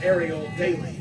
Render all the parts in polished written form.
Ariel Daly.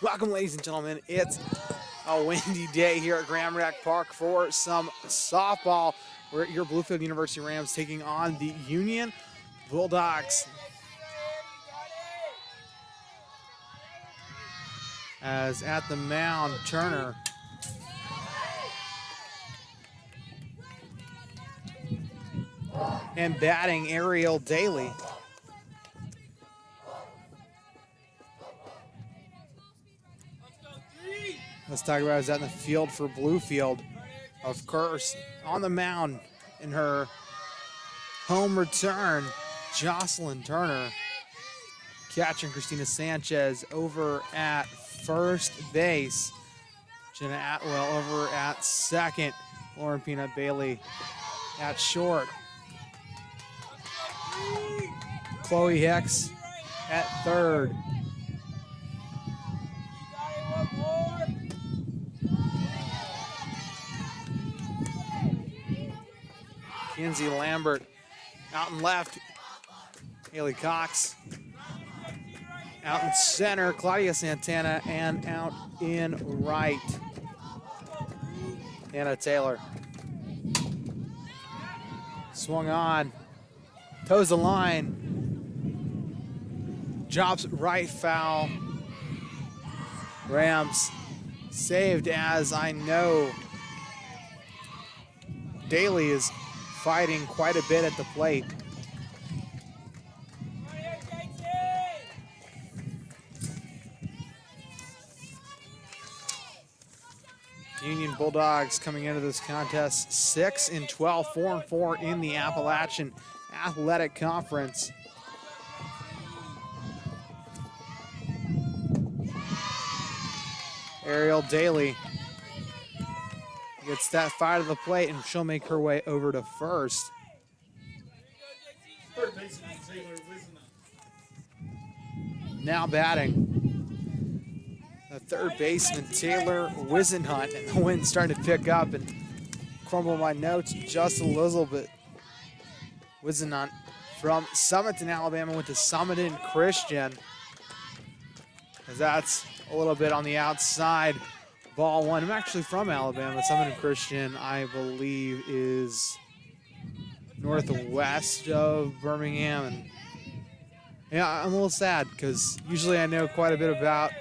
Welcome, ladies and gentlemen. It's a windy day here at Grand Rack Park for some softball. We're at your Bluefield University Rams taking on the Union Bulldogs. As at the mound, Turner. And batting, Ariel Daly. Let's talk about is that in the field for Bluefield. Of course, on the mound in her home return, Jocelyn Turner. Catching Christina Sanchez over at first base. Jenna Atwell over at second. Lauren Peanut Bailey at short. Chloe Hicks at third. Kenzie Lambert out in left. Haley Cox out in center. Claudia Santana, and out in right, Anna Taylor. Swung on, toes the line, drops right foul. Rams saved, as I know Daly is fighting quite a bit at the plate. Union Bulldogs coming into this contest 6-12, 4-4 in the Appalachian Athletic Conference. Ariel Daly gets that fire to the plate, and she'll make her way over to first. Now batting, the third baseman, Taylor Wisenhunt, and the wind's starting to pick up and crumble my notes just a little bit. Wisenhunt from Summerton, Alabama, went to Summerton Christian, as that's a little bit on the outside. Ball one. I'm actually from Alabama. Summerton Christian, I believe, is northwest of Birmingham. And yeah, I'm a little sad because usually I know quite a bit about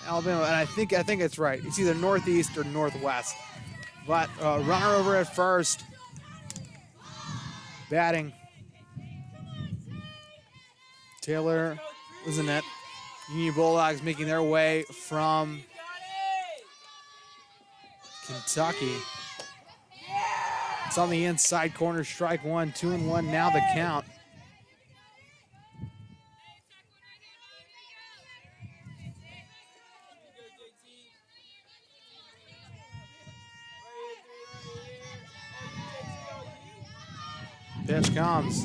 Alabama, and I think it's right. It's either northeast or northwest. But runner over at first. Batting, Taylor was in net. Union Bulldogs making their way from Kentucky. It's on the inside corner, strike one, 2-1 now the count. Pitch comes.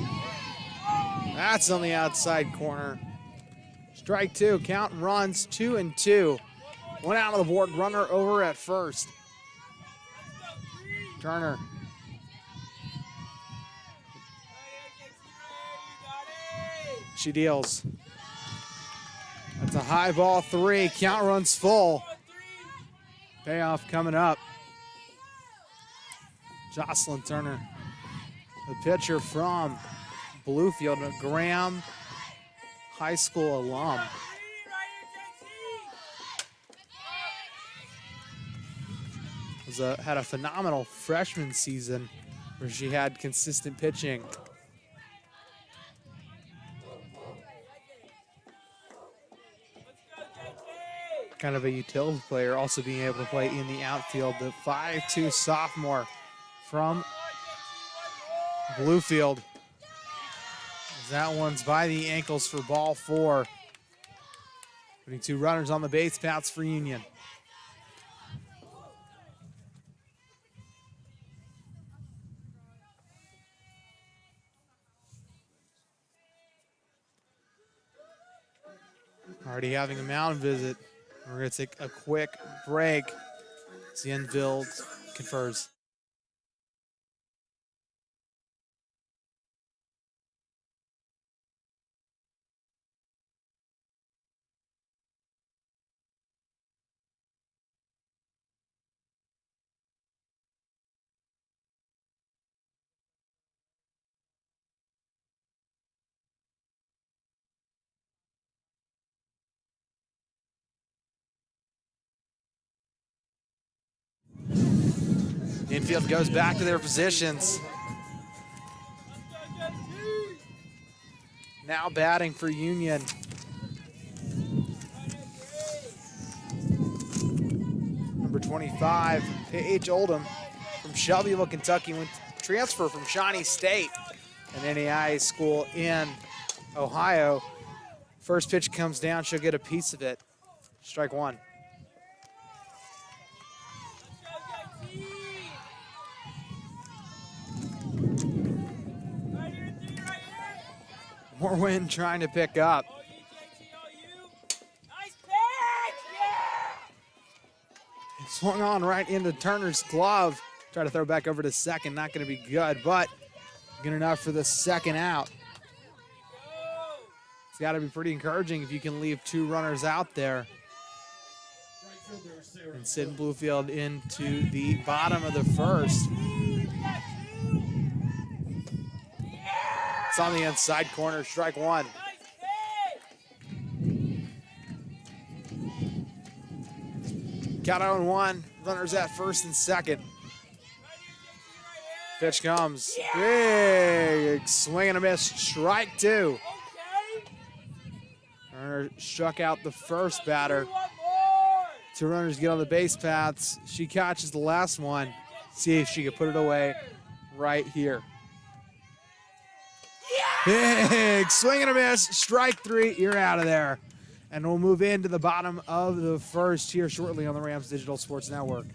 That's on the outside corner. Strike two, count runs, 2-2. One out of the board, runner over at first. Turner. She deals. That's a high ball 3. Count runs full. Payoff coming up. Jocelyn Turner, the pitcher from Bluefield, a Graham High School alum. Had a phenomenal freshman season where she had consistent pitching. Kind of a utility player, also being able to play in the outfield. The 5'2" sophomore from Bluefield. That one's by the ankles for ball 4. Putting 2 runners on the base paths for Union. Already having a mound visit. We're going to take a quick break as the infield confers. Infield goes back to their positions. Now batting for Union. Number 25, Paige Oldham from Shelbyville, Kentucky, went transfer from Shawnee State, an NAIA school in Ohio. First pitch comes down, she'll get a piece of it. Strike 1. Morwin trying to pick up. It swung on right into Turner's glove. Try to throw back over to second. Not going to be good, but good enough for the second out. It's got to be pretty encouraging if you can leave 2 runners out there. And send Bluefield into the bottom of the first. It's on the inside corner, strike 1. Count on 1, runners at first and second. Pitch comes, big swing and a miss, strike 2. Turner struck out the first batter. 2 runners get on the base paths. She catches the last one. See if she can put it away right here. Big swing and a miss, strike 3, you're out of there. And we'll move into the bottom of the first here shortly on the Rams Digital Sports Network.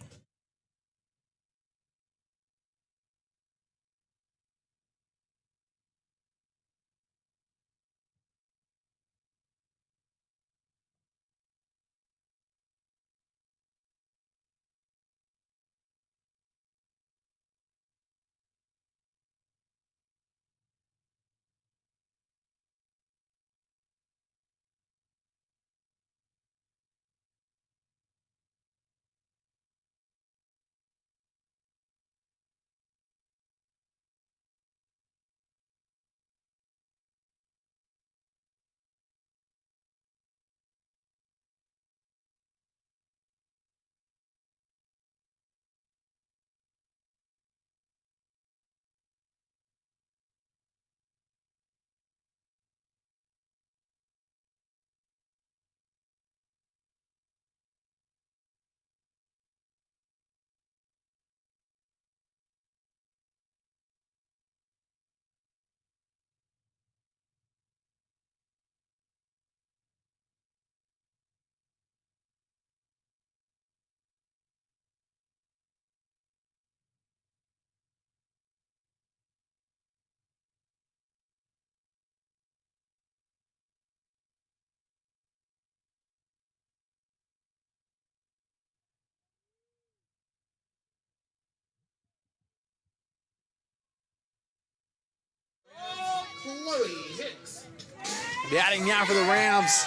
Batting now for the Rams.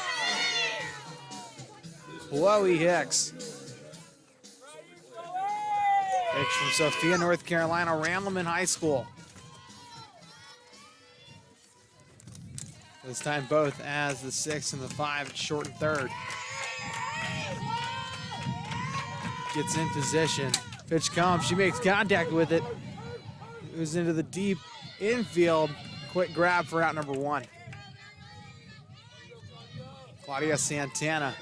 Chloe Hicks. Hicks from Sophia, North Carolina, Randleman High School. This time both as the 6 and the 5 at short and third. Gets in position. Pitch comes. She makes contact with it. Moves into the deep infield. Quick grab for out number 1. Claudia Santana.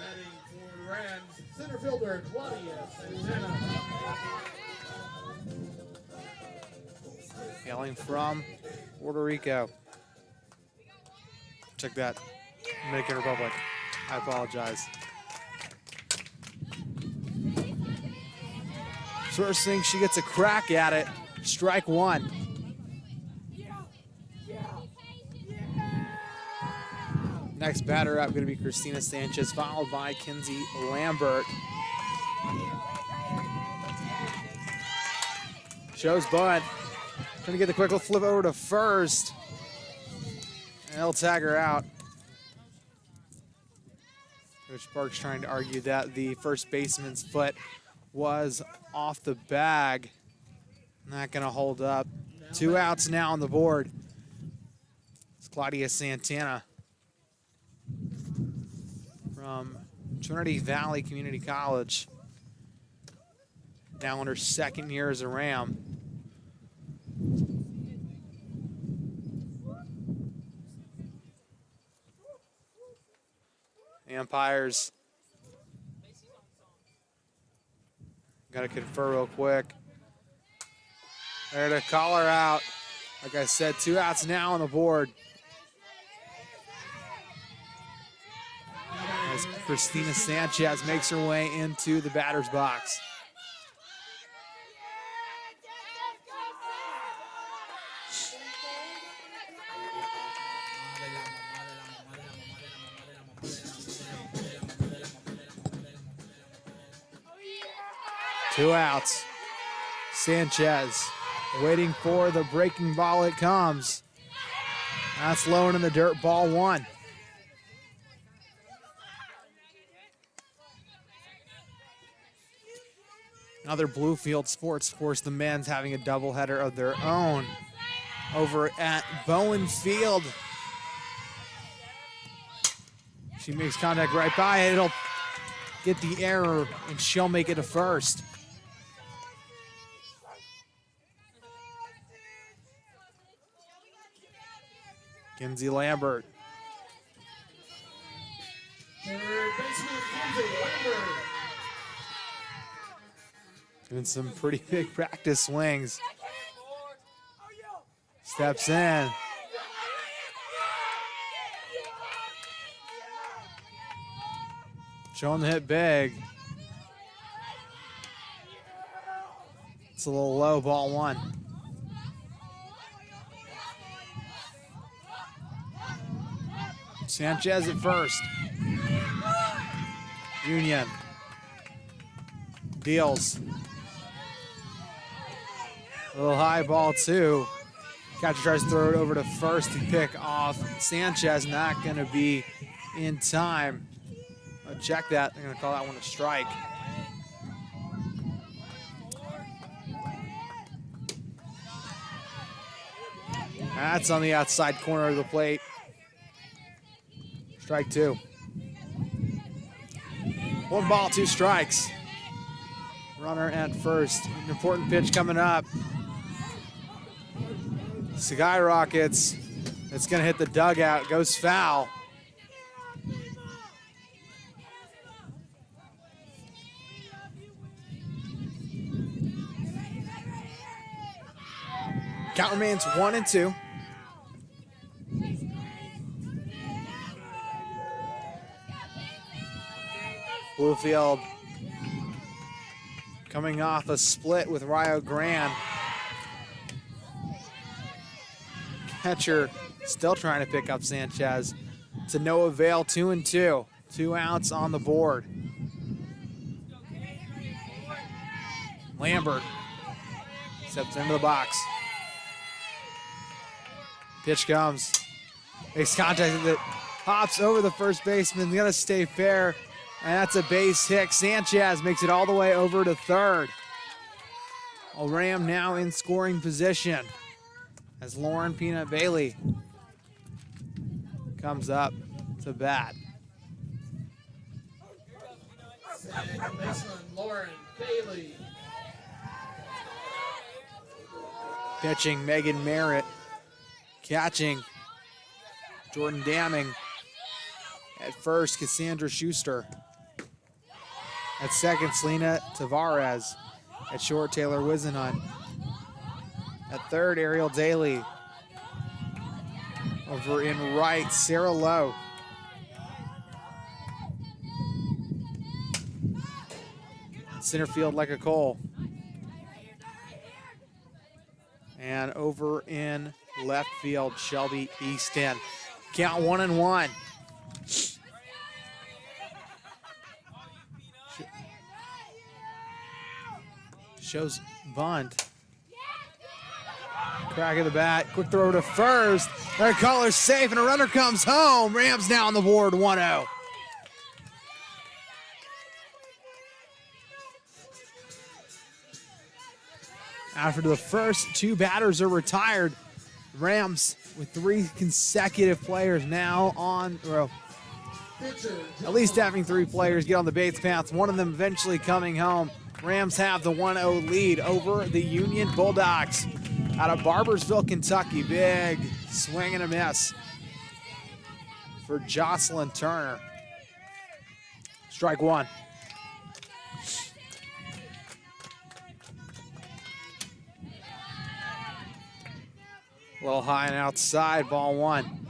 Center fielder Claudia Santana. Hailing from Puerto Rico. Check that. Dominican Republic. I apologize. First thing, she gets a crack at it. Strike 1. Next batter up going to be Christina Sanchez, followed by Kenzie Lambert. Shows bunt. Trying to get the quick flip over to first. And he'll tag her out. Coach Parks trying to argue that the first baseman's foot was off the bag. Not going to hold up. 2 outs now on the board. It's Claudia Santana from Trinity Valley Community College. Now in her 2nd year as a Ram. The umpires got to confer real quick. There to call her out. Like I said, 2 outs now on the board. As Christina Sanchez makes her way into the batter's box. Two outs. Sanchez waiting for the breaking ball. It comes. That's low and in the dirt. Ball 1. Another Bluefield Sports Force, the men's having a doubleheader of their own over at Bowen Field. She makes contact right by it. It'll get the error, and she'll make it to first. Kenzie Lambert. Doing some pretty big practice swings. Steps in. Showing the hit big. It's a little low, ball 1. Sanchez at first. Union deals. A little high, ball 2. Catcher tries to throw it over to first to pick off Sanchez. Not going to be in time. Check that. They're going to call that one a strike. That's on the outside corner of the plate. Strike 2. 1 ball, 2 strikes. Runner at first. An important pitch coming up. Skyrockets. It's going to hit the dugout. Goes foul. Count remains 1-2. Bluefield coming off a split with Rio Grande. Catcher still trying to pick up Sanchez. To no avail, 2-2. 2 outs on the board. Lambert steps into the box. Pitch comes. Makes contact with it. Hops over the first baseman. Gonna stay fair. And that's a base hit. Sanchez makes it all the way over to third. A Ram now in scoring position as Lauren Peanut Bailey comes up to bat. Second baseman Lauren Bailey. Pitching Megan Merritt. Catching Jordan Damming. At first, Cassandra Schuster. At second, Selena Tavares. At short, Taylor Wisenhunt. At third, Ariel Daly. Over in right, Sarah Lowe. Center field, Lekka Cole. And over in left field, Shelby Easton. Count 1-1. Shows bunt. Crack of the bat. Quick throw to first. Their caller's safe, and a runner comes home. Rams now on the board, 1-0. After the first two batters are retired, Rams with 3 consecutive players now on, well, at least having 3 players get on the base paths, one of them eventually coming home. Rams have the 1-0 lead over the Union Bulldogs out of Barbersville, Kentucky. Big swing and a miss for Jocelyn Turner. Strike one. A little high and outside, ball one.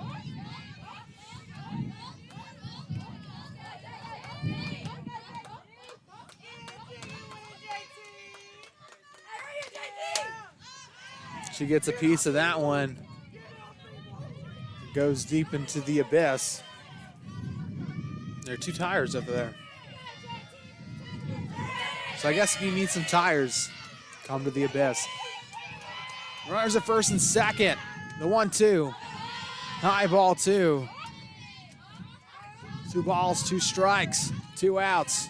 She gets a piece of that one. Goes deep into the abyss. There are 2 tires over there. So I guess if you need some tires, come to the abyss. Runners at first and second. The 1-2. High ball 2. 2 balls, 2 strikes, 2 outs.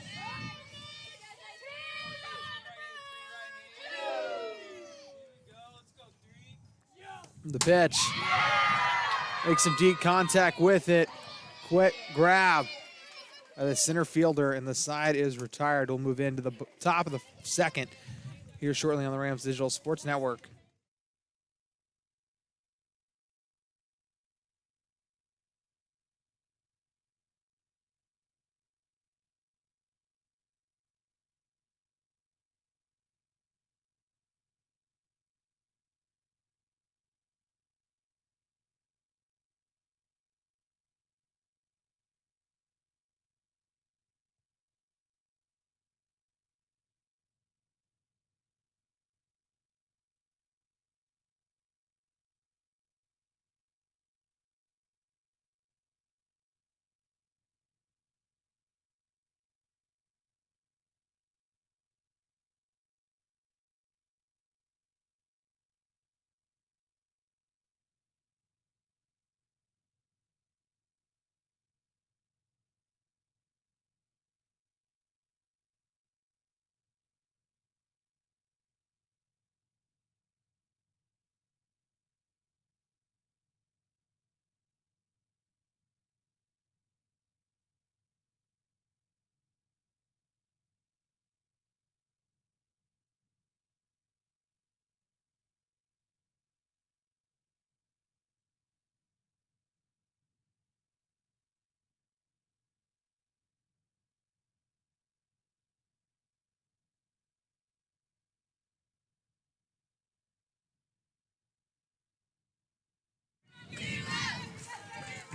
The pitch. Makes some deep contact with it. Quick grab by the center fielder, and the side is retired. We'll move into the top of the second here shortly on the Rams Digital Sports Network.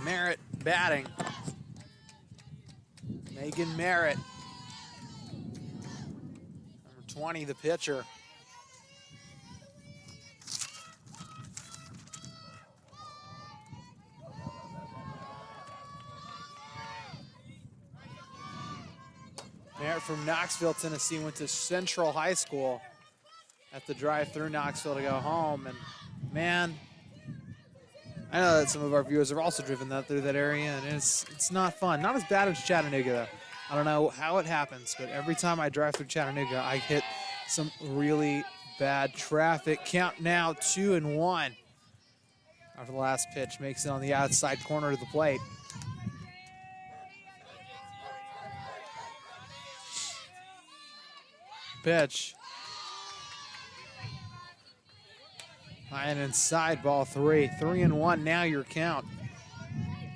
Merritt batting. Megan Merritt. Number 20, the pitcher. Merritt from Knoxville, Tennessee, went to Central High School at the drive through Knoxville to go home. And man, I know that some of our viewers have also driven that through that area, and it's not fun. Not as bad as Chattanooga, though. I don't know how it happens, but every time I drive through Chattanooga, I hit some really bad traffic. Count now 2-1. After the last pitch, makes it on the outside corner of the plate. Pitch. High and inside, ball 3. 3-1 now your count.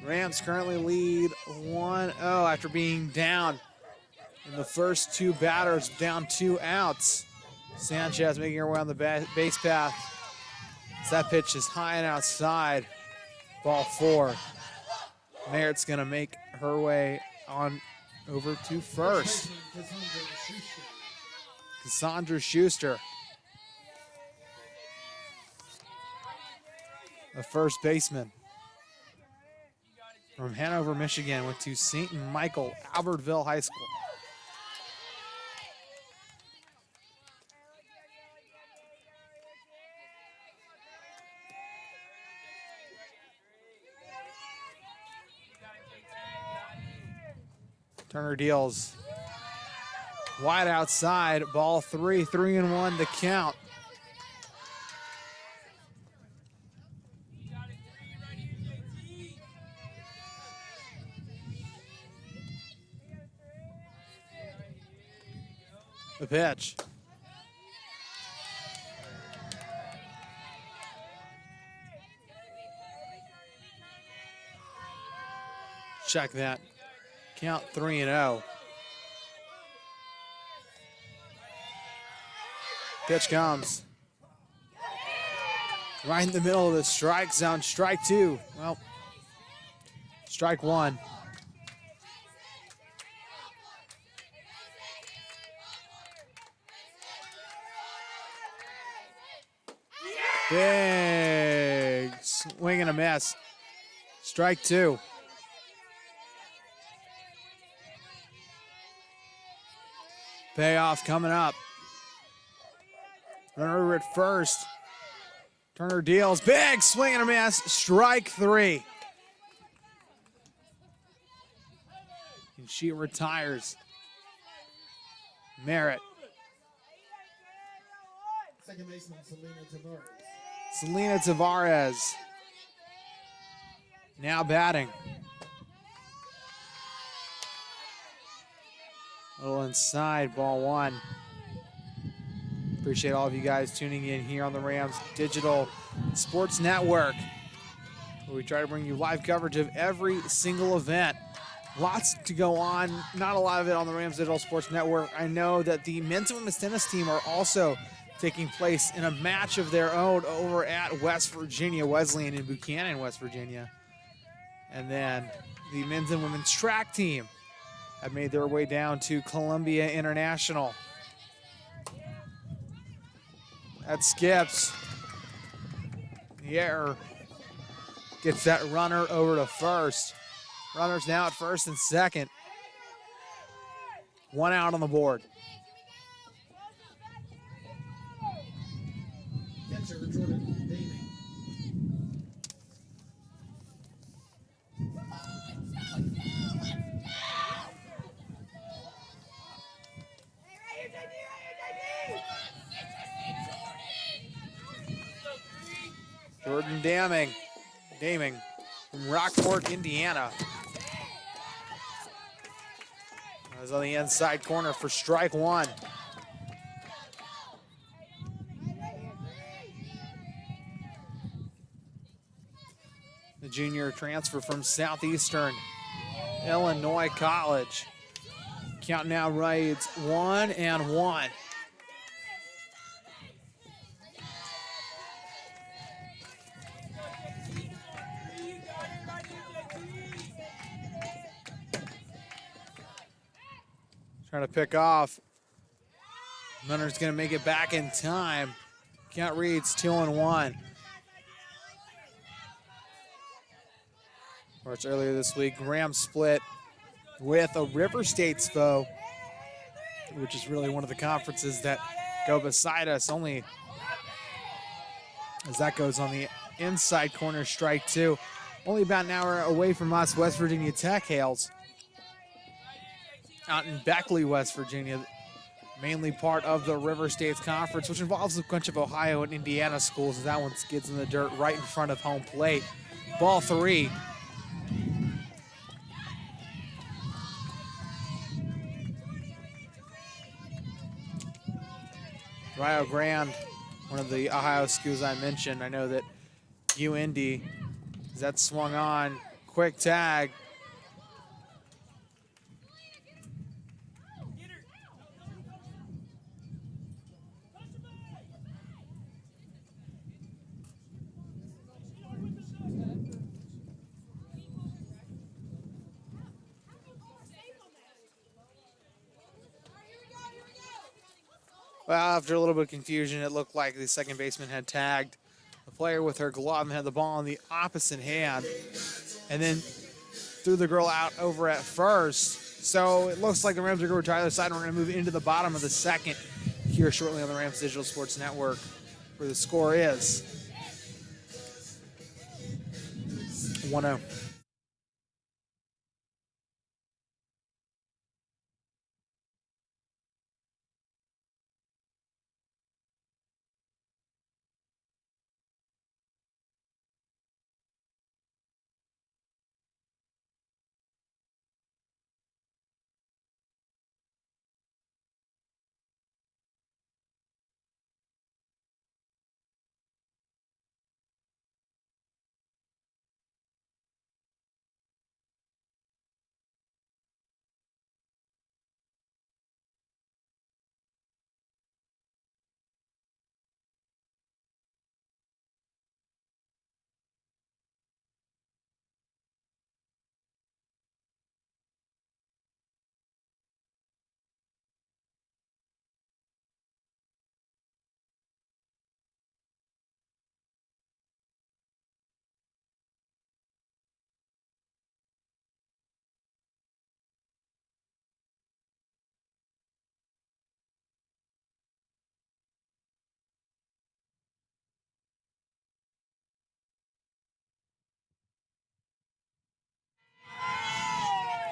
Rams currently lead 1-0 after being down in the first 2 batters, down 2 outs. Sanchez making her way on the base path. As that pitch is high and outside, ball 4. Merritt's gonna make her way on over to first. Cassandra Schuster, the first baseman from Hanover, Michigan, went to St. Michael Albertville High School. Turner deals wide outside, ball 3, 3-1 the count. The pitch. Check that. Count 3-0. Pitch comes. Right in the middle of the strike zone. Strike 2. Well, strike 1. Big swing and a miss. Strike 2. Payoff coming up. Runner at first. Turner deals. Big swing and a miss. Strike 3. And she retires. Merritt. Second baseman, Selena Tavares. Selena Tavares. Now batting. A little inside, ball 1. Appreciate all of you guys tuning in here on the Rams Digital Sports Network, where we try to bring you live coverage of every single event. Lots to go on, not a lot of it on the Rams Digital Sports Network. I know that the men's and women's tennis team are also taking place in a match of their own over at West Virginia Wesleyan in Buchanan, West Virginia. And then the men's and women's track team have made their way down to Columbia International. That skips. The error gets that runner over to first. Runners now at first and second. 1 out on the board. Catcher, Jordan Daming. Jordan Daming from Rockport, Indiana. That was on the inside corner for strike 1. The junior transfer from Southeastern Illinois College. Count now reads 1-1. Trying to pick off. Runner's going to make it back in time. Count reads 2-1. Of course, earlier this week, Rams split with a River State's foe, which is really one of the conferences that go beside us. Only as that goes on the inside corner, strike 2. Only about an hour away from us, West Virginia Tech hails. out in Beckley, West Virginia, mainly part of the River States Conference, which involves a bunch of Ohio and Indiana schools. That one skids in the dirt right in front of home plate. Ball 3. Rio Grande, one of the Ohio schools I mentioned. I know that UIndy, that swung on, quick tag. Well, after a little bit of confusion, it looked like the second baseman had tagged the player with her glove and had the ball in the opposite hand, and then threw the girl out over at first. So it looks like the Rams are going to try the other side, and we're going to move into the bottom of the second here shortly on the Rams Digital Sports Network, where the score is 1-0.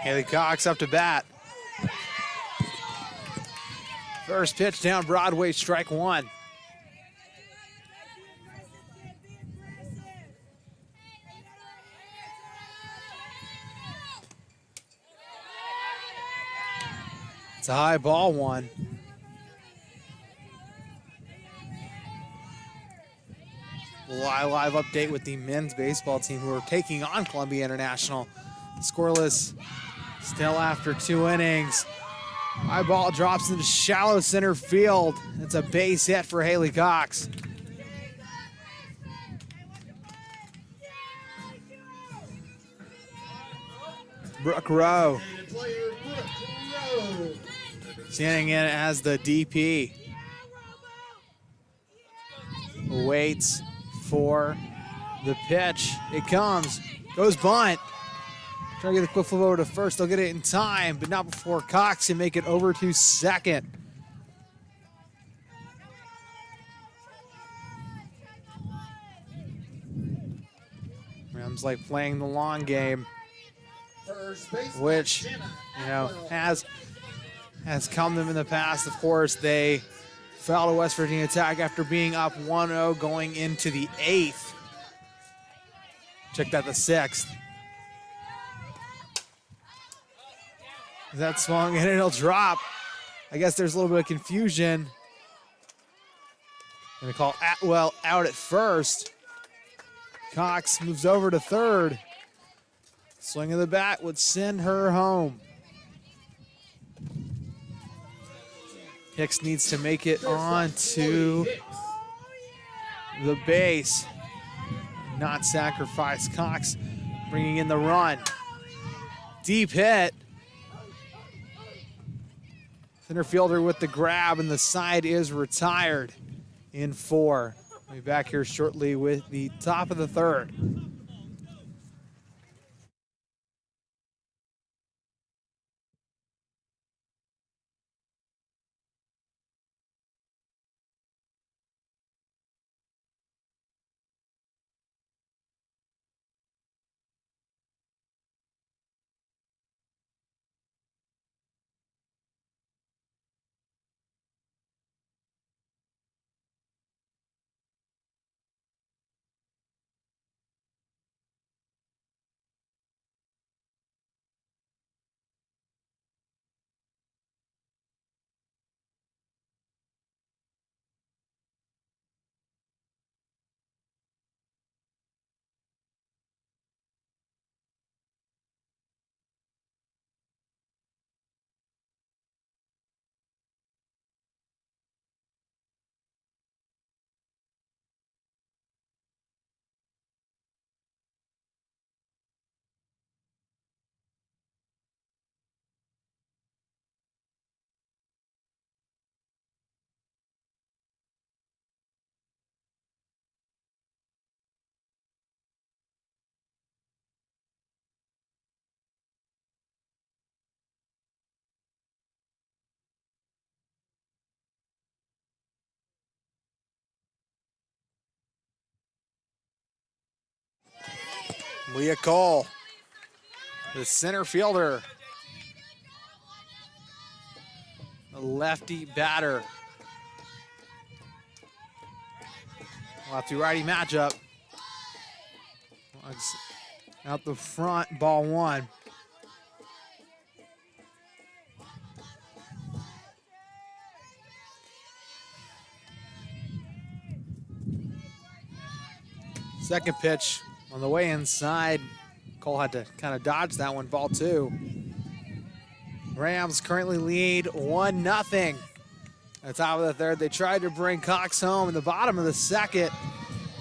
Haley Cox up to bat. First pitch down Broadway, strike one. It's a high ball one. Live update with the men's baseball team who are taking on Columbia International. Scoreless still after 2 innings. High ball drops into shallow center field. It's a base hit for Haley Cox. Brooke Rowe standing in as the DP. Waits for the pitch. It comes. Goes bunt. Trying to get the quick flip over to first. They'll get it in time, but not before Cox can make it over to second. Rams like playing the long game, which, you know, has come them in the past. Of course, they fell to West Virginia Tech after being up 1-0 going into the 8th. Check that, the 6th. That swung and it'll drop. I guess there's a little bit of confusion. Gonna call Atwell out at first. Cox moves over to third. Swing of the bat would send her home. Hicks needs to make it on to the base, not sacrifice. Cox bringing in the run. Deep hit. Center fielder with the grab, and the side is retired in 4. We'll be back here shortly with the top of the 3rd. Leah Cole, the center fielder. A lefty batter. Lefty-righty matchup. Out the front, ball one. Second pitch on the way inside. Cole had to kind of dodge that one, ball two. Rams currently lead 1-0. At the top of the third, they tried to bring Cox home in the bottom of the second,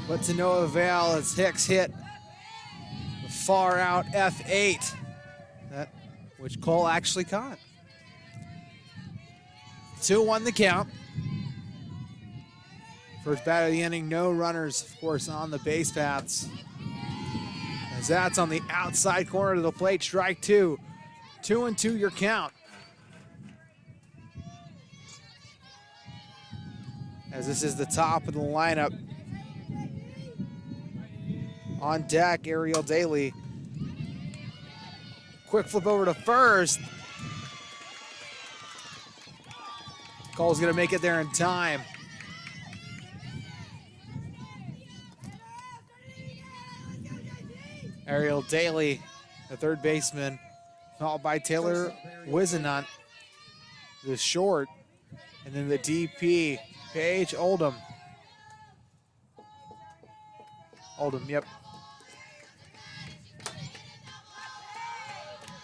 but to no avail as Hicks hit the far out F8, which Cole actually caught. 2-1 the count. First bat of the inning, no runners, of course, on the base paths. As that's on the outside corner of the plate, strike two. 2-2 your count. As this is the top of the lineup. On deck, Ariel Daly. Quick flip over to first. Cole's gonna make it there in time. Ariel Daly, the third baseman, followed by Taylor Wisenhunt, the short, and then the DP, Paige Oldham. Oldham, yep.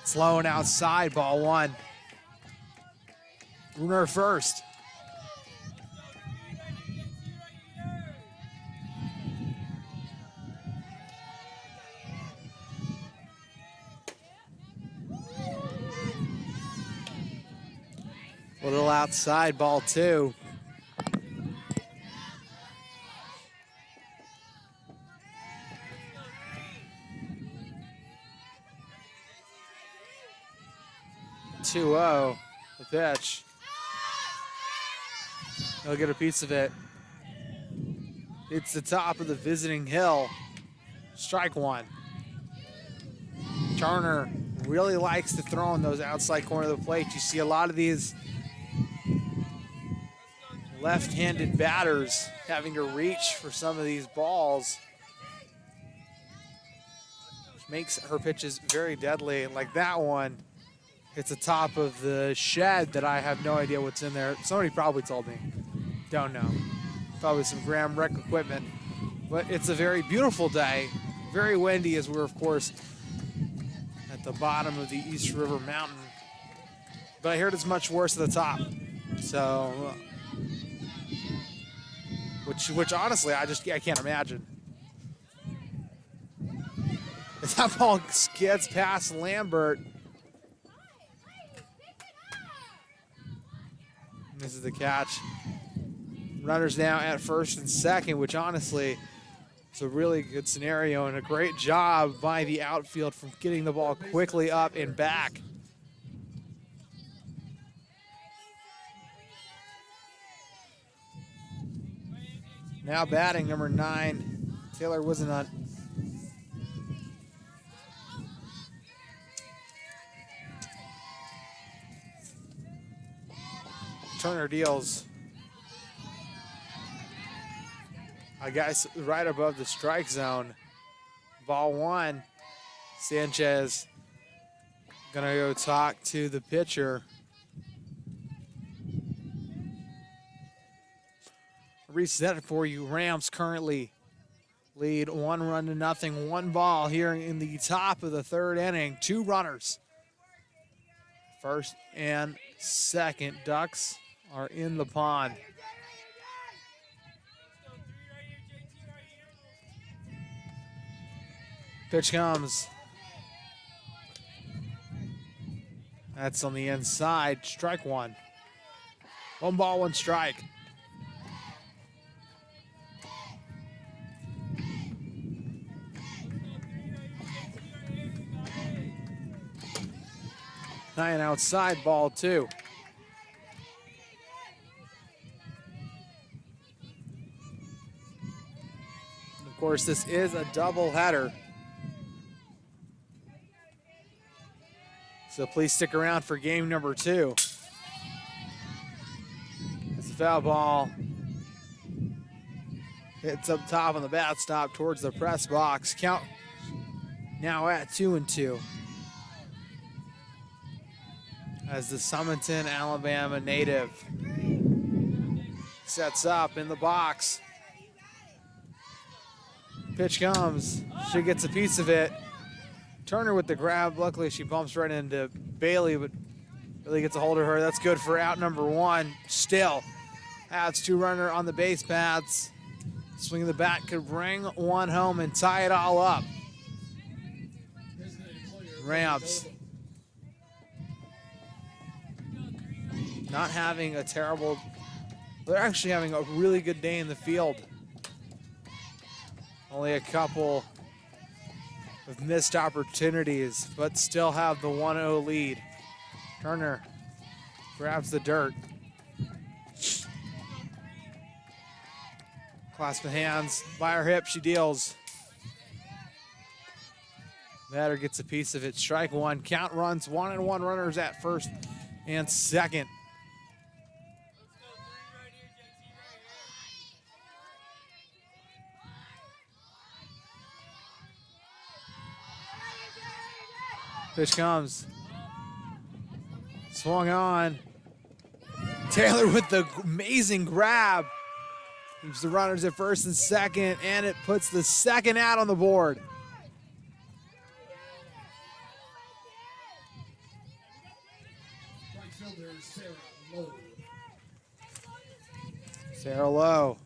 Sloan outside, ball one. Runner first. Little outside, ball two. The pitch. He'll get a piece of it. It's the top of the visiting hill. Strike one. Turner really likes to throw in those outside corner of the plate. You see a lot of these left-handed batters having to reach for some of these balls, which makes her pitches very deadly. Like that one, it's the top of the shed that I have no idea what's in there. Somebody probably told me. Don't know. Probably some Graham Rec equipment. But it's a very beautiful day. Very windy as we're, of course, at the bottom of the East River Mountain. But I heard it's much worse at the top. So, which honestly, I can't imagine. As that ball skids past Lambert. This is the catch. Runners now at first and second, which honestly is a really good scenario and a great job by the outfield from getting the ball quickly up and back. Now batting number 9, Taylor Wisenhunt. Turner deals. A guy right above the strike zone. Ball one. Sanchez gonna go talk to the pitcher. Reset it for you. Rams currently lead 1-0, 1 ball here in the top of the third inning. 2 runners. First and second. Ducks are in the pond. Pitch comes. That's on the inside. Strike one. 1 ball, 1 strike. High and outside, ball 2. Of course, this is a doubleheader. So please stick around for game number 2. It's a foul ball. Hits up top on the bat stop towards the press box. Count now at 2-2. As the Summerton, Alabama native sets up in the box. Pitch comes. She gets a piece of it. Turner with the grab. Luckily, she bumps right into Bailey, but Bailey gets a hold of her. That's good for out number 1. Still has 2 runner on the base paths. Swing of the bat could bring 1 home and tie it all up. Ramps not having a terrible, they're actually having a really good day in the field. Only a couple of missed opportunities, but still have the 1-0 lead. Turner grabs the dirt. Clasp of hands, by her hip, she deals. Batter gets a piece of it. Strike 1. Count runs. 1-1 runners at first and second. Pitch comes. Swung on. Taylor with the amazing grab. Keeps the runners at first and second, and it puts the second out on the board. Right fielder Sarah Lowe. Sarah Lowe.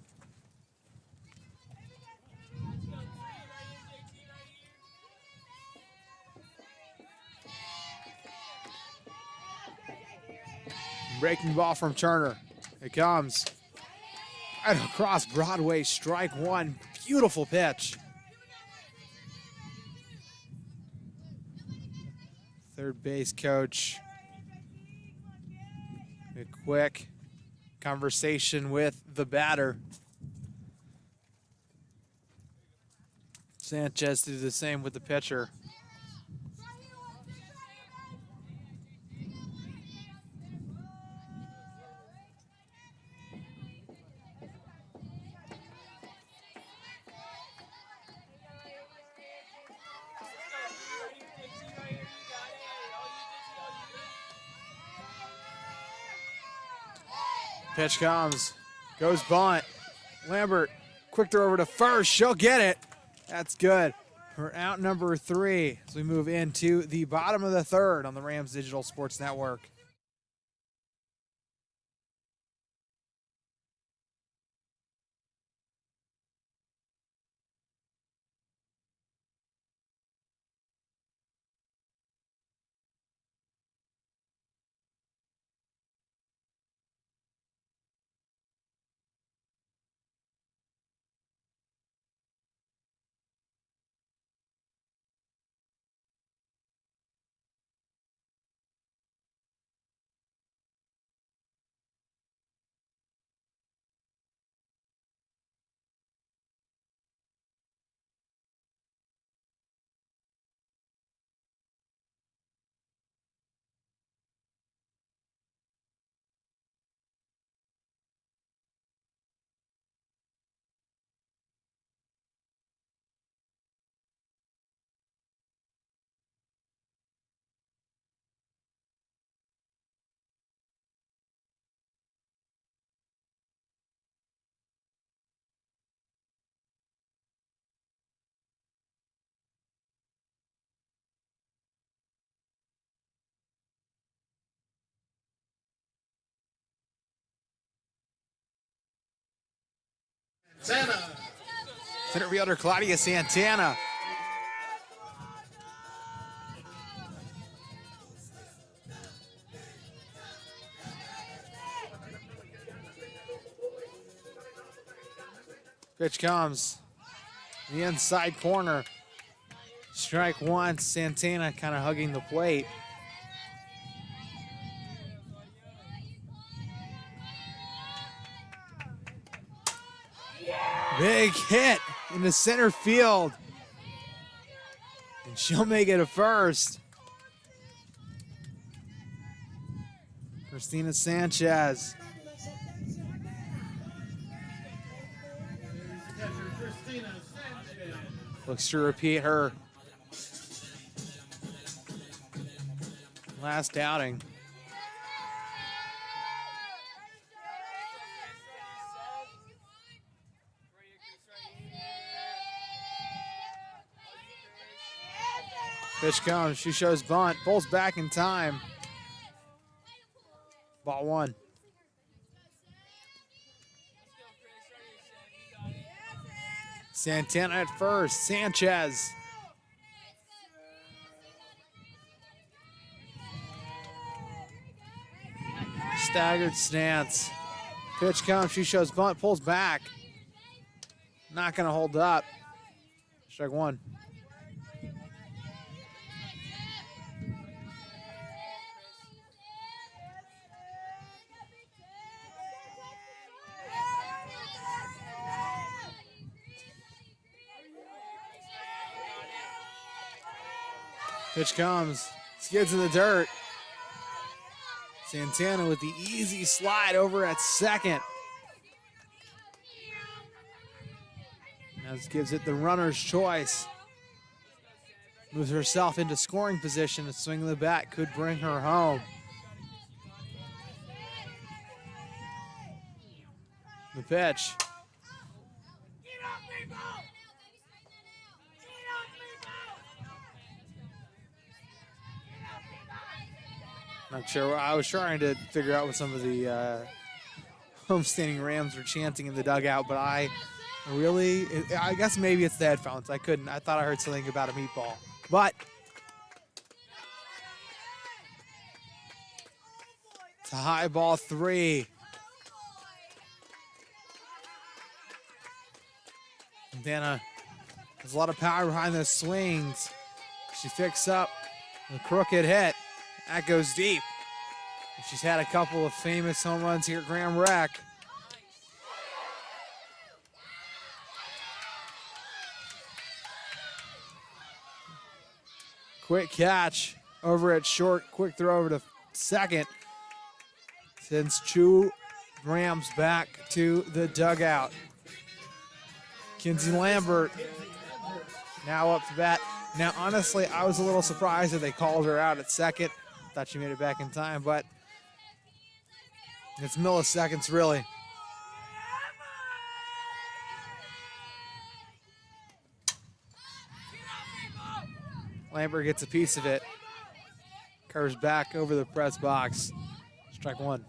Breaking ball from Turner. It comes. Right across Broadway, strike 1. Beautiful pitch. Third base coach. A quick conversation with the batter. Sanchez did the same with the pitcher. Pitch comes, goes bunt. Lambert, quick throw over to first. She'll get it. That's good. For out number 3 as we move into the bottom of the 3rd on the Rams Digital Sports Network. Santa. Center fielder Claudia Santana. Pitch comes. The inside corner. Strike 1. Santana kind of hugging the plate. Big hit in the center field. And she'll make it a first. Christina Sanchez. Catcher Christina Sanchez. Looks to repeat her last outing. Pitch comes, she shows bunt, pulls back in time. Ball one. Santana at first, Sanchez. Staggered stance. Pitch comes, she shows bunt, pulls back. Not gonna hold up. Strike one. Pitch comes, skids in the dirt. Santana with the easy slide over at second. Now this gives it the runner's choice. Moves herself into scoring position. A swing of the bat could bring her home. The pitch. Not sure. I was trying to figure out what some of the homestanding Rams were chanting in the dugout, but I guess maybe it's the headphones. I thought I heard something about a meatball. But it's a high ball three. Dana has a lot of power behind those swings. She picks up the crooked hit. That goes deep. She's had a couple of famous home runs here at Graham Rec. Quick catch over at short. Quick throw over to second. Sends two Rams back to the dugout. Kenzie Lambert now up to bat. Now, honestly, I was a little surprised that they called her out at second. Thought she made it back in time, but it's milliseconds, really. Lambert gets a piece of it. Curves back over the press box. Strike one.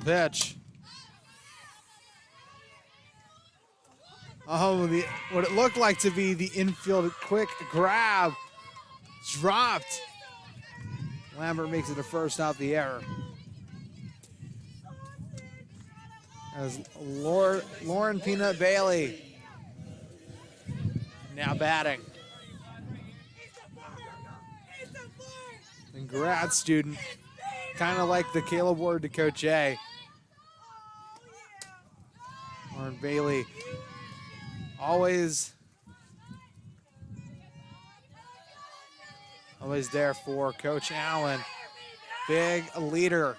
Pitch. Oh, what it looked like to be the infield quick grab. Dropped. Lambert makes it a first out the error. As Lauren Peanut Bailey now batting. And grad student, kind of like the Caleb Ward to Coach A. Lauren Bailey always there for Coach Allen. Big leader.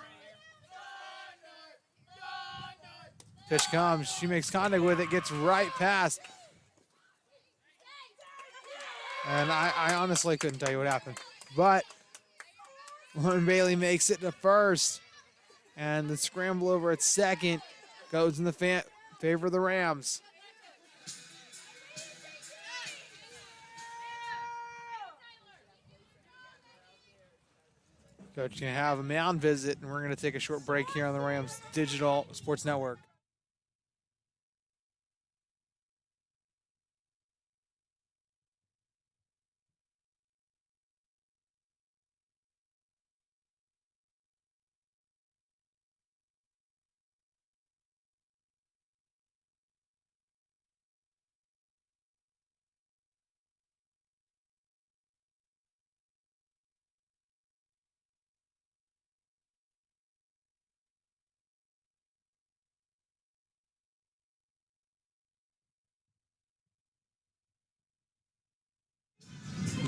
Pitch comes, she makes contact with it, gets right past. And I honestly couldn't tell you what happened. But Lauren Bailey makes it to first. And the scramble over at second goes in the favor of the Rams. Coach can have a mound visit, and we're going to take a short break here on the Rams Digital Sports Network.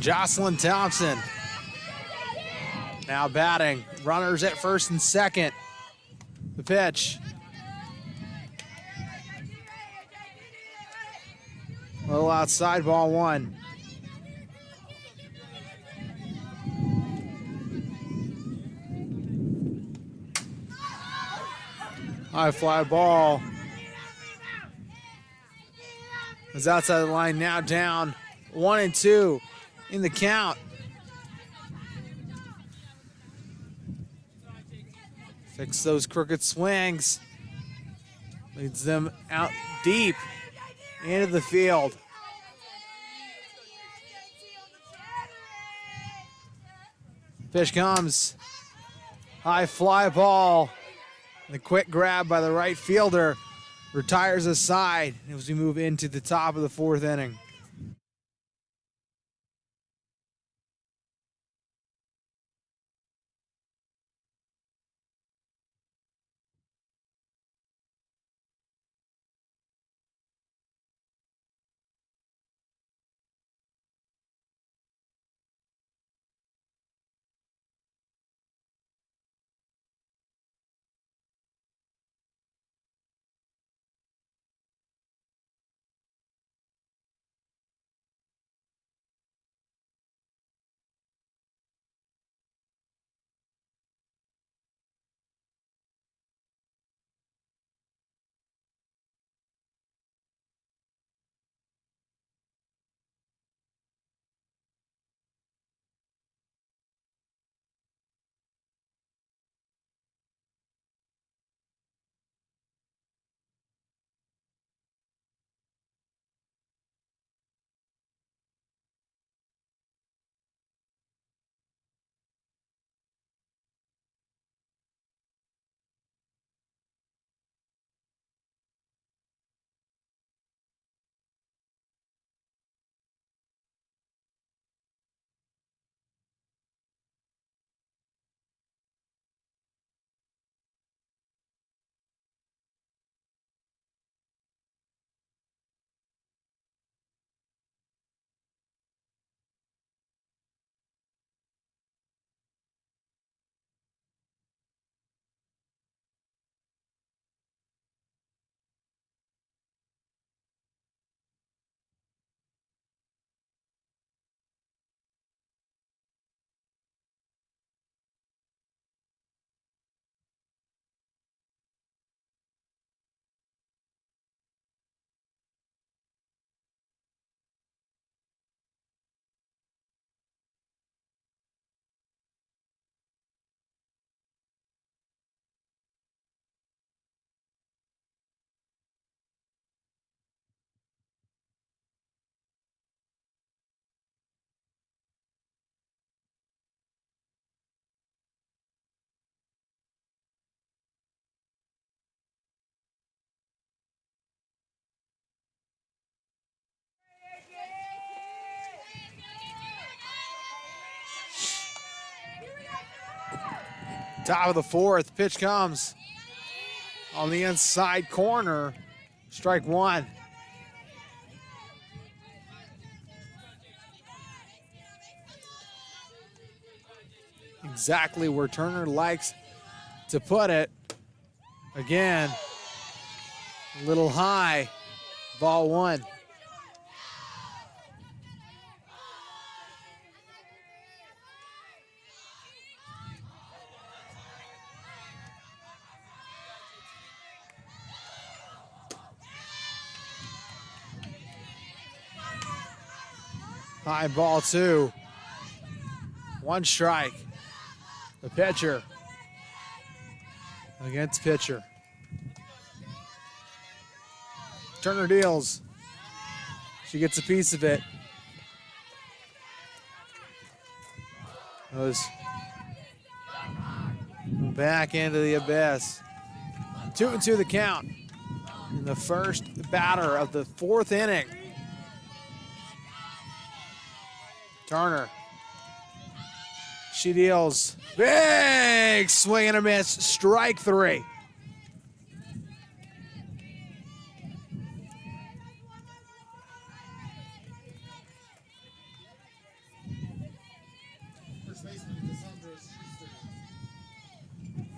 Jocelyn Thompson. Now batting. Runners at first and second. The pitch. A little outside, ball one. High fly ball. Is outside the line, now down 1-2 in the count. Fix those crooked swings. Leads them out deep into the field. Pitch comes. High fly ball. The quick grab by the right fielder retires aside as we move into the top of the fourth inning. Top of the fourth, pitch comes on the inside corner. Strike one. Exactly where Turner likes to put it. Again, a little high. Ball one. High ball two. One strike. The pitcher against pitcher. Turner deals. She gets a piece of it. Goes back into the abyss. 2-2 the count in the first batter of the fourth inning. Turner. She deals. Big swing and a miss. Strike three. baseman,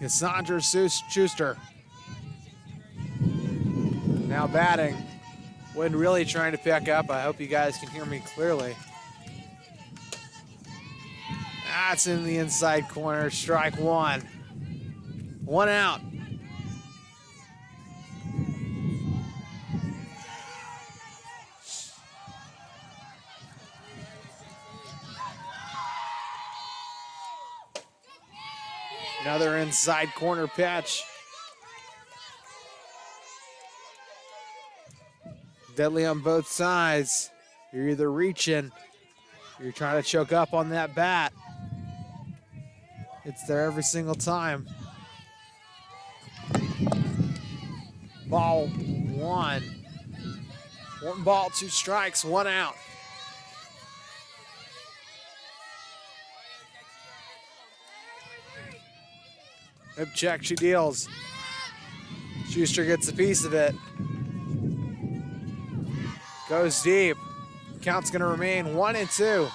Cassandra Schuster. Now batting. Wind really trying to pick up. I hope you guys can hear me clearly. That's in the inside corner. Strike one. 1 out. Another inside corner pitch. Deadly on both sides. You're either reaching, or you're trying to choke up on that bat. It's there every single time. Ball one. 1 ball, 2 strikes, 1 out. Hip check, she deals. Schuster gets a piece of it. Goes deep. Count's gonna remain 1-2.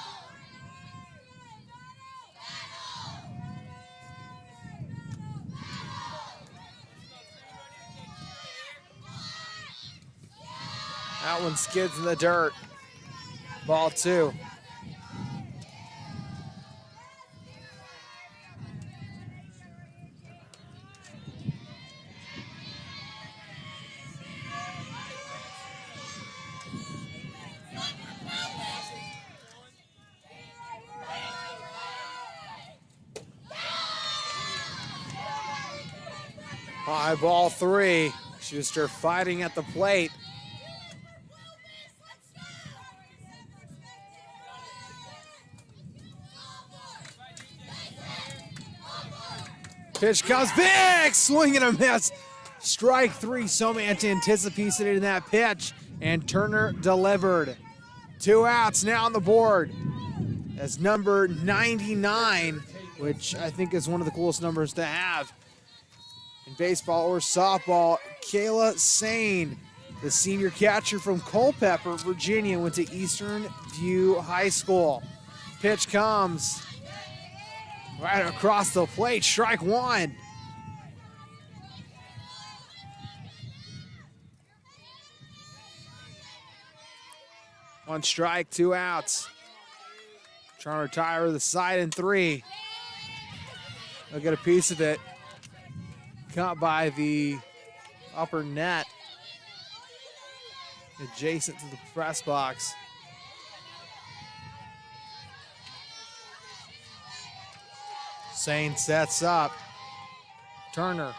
That one skids in the dirt. Ball 2. High ball 3. Schuster fighting at the plate. Pitch comes big, swing and a miss. Strike 3, Somant anticipated in that pitch, and Turner delivered. 2 outs now on the board. That's number 99, which I think is one of the coolest numbers to have in baseball or softball. Kayla Sane, the senior catcher from Culpeper, Virginia, went to Eastern View High School. Pitch comes right across the plate, strike 1. One strike, 2 outs. Trying to retire the side in 3. They'll get a piece of it. Caught by the upper net, adjacent to the press box. Sane sets up. Turner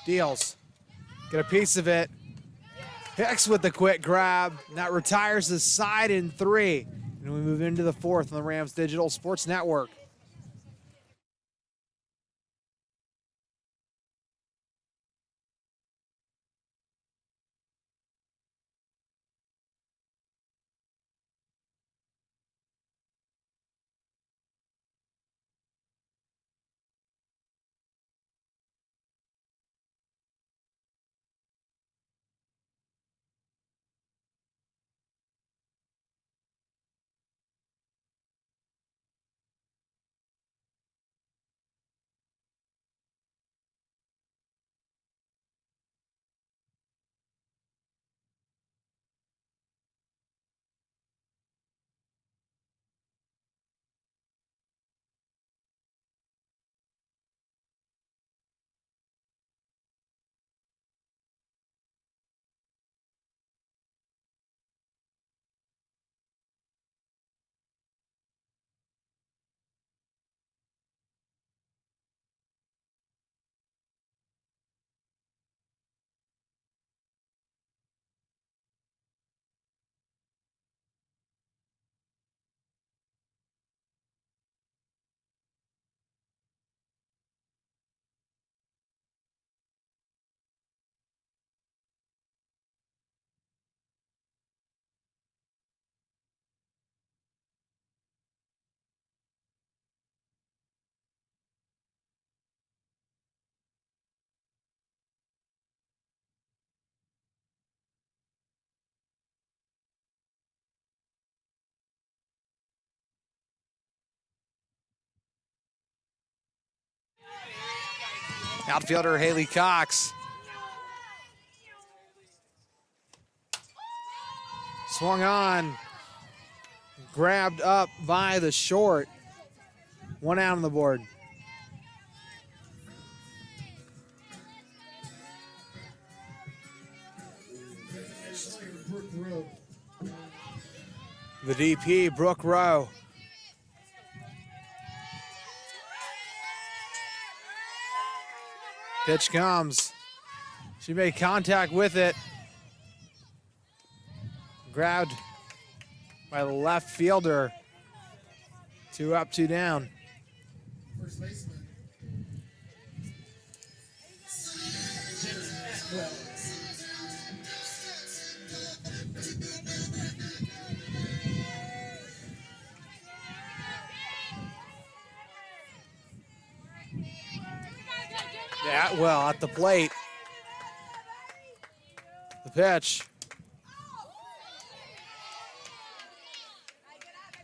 deals. Get a piece of it. Hicks with the quick grab. And that retires the side in 3. And we move into the 4th on the Rams Digital Sports Network. Outfielder Haley Cox. Swung on. Grabbed up by the short. 1 out on the board. The DP, Brooke Rowe. Pitch comes. She made contact with it. Grabbed by the left fielder. 2 up, 2 down. First baseman. Atwell at the plate. The pitch.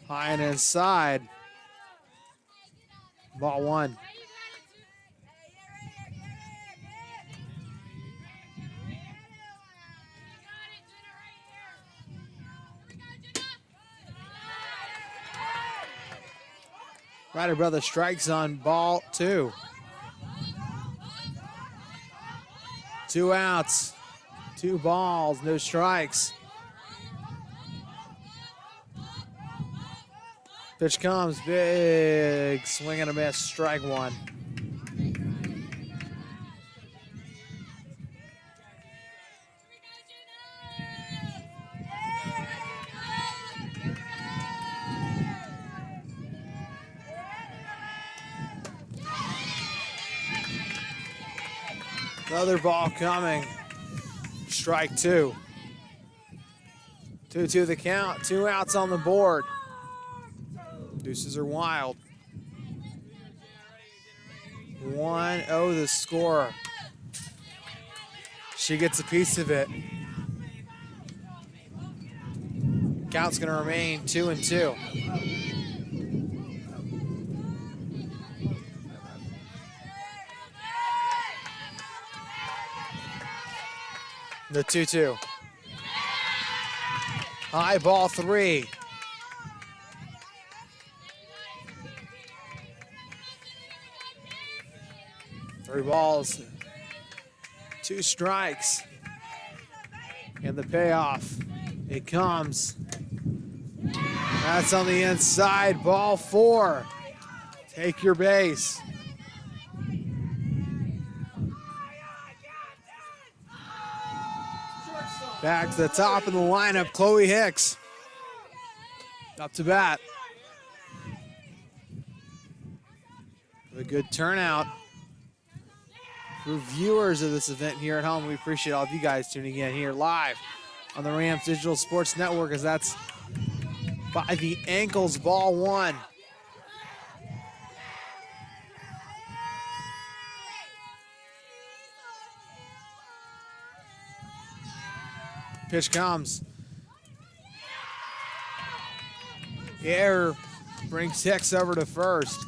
High and inside. Ball 1. Ryder Brothers strikes on ball 2. 2 outs, 2 balls, no strikes. Pitch comes, big swing and a miss, strike 1. Another ball coming. Strike 2. 2-2 the count. 2 outs on the board. Deuces are wild. 1-0 the score. She gets a piece of it. Count's going to remain 2-2. The 2-2. High ball 3. Three balls, 2 strikes. And the payoff, it comes. That's on the inside, ball 4. Take your base. Back to the top of the lineup, Chloe Hicks. Up to bat. A good turnout. For viewers of this event here at home, we appreciate all of you guys tuning in here live on the Rams Digital Sports Network, as that's by the ankles, ball 1. Pitch comes. Error brings Hicks over to first.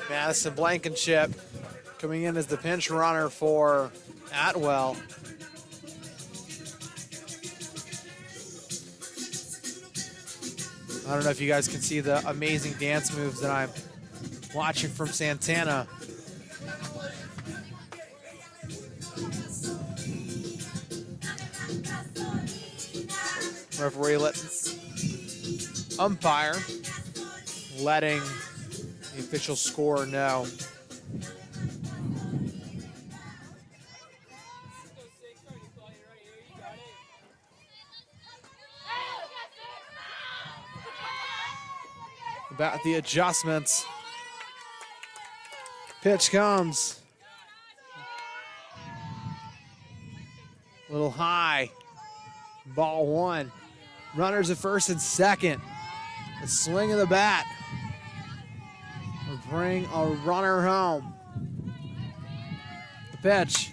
Madison Blankenship coming in as the pinch runner for Atwell. I don't know if you guys can see the amazing dance moves that I'm watching from Santana. Referee umpire letting the official score know. About the adjustments. Pitch comes. A little high. Ball 1. Runners at first and second. The swing of the bat will bring a runner home. The pitch.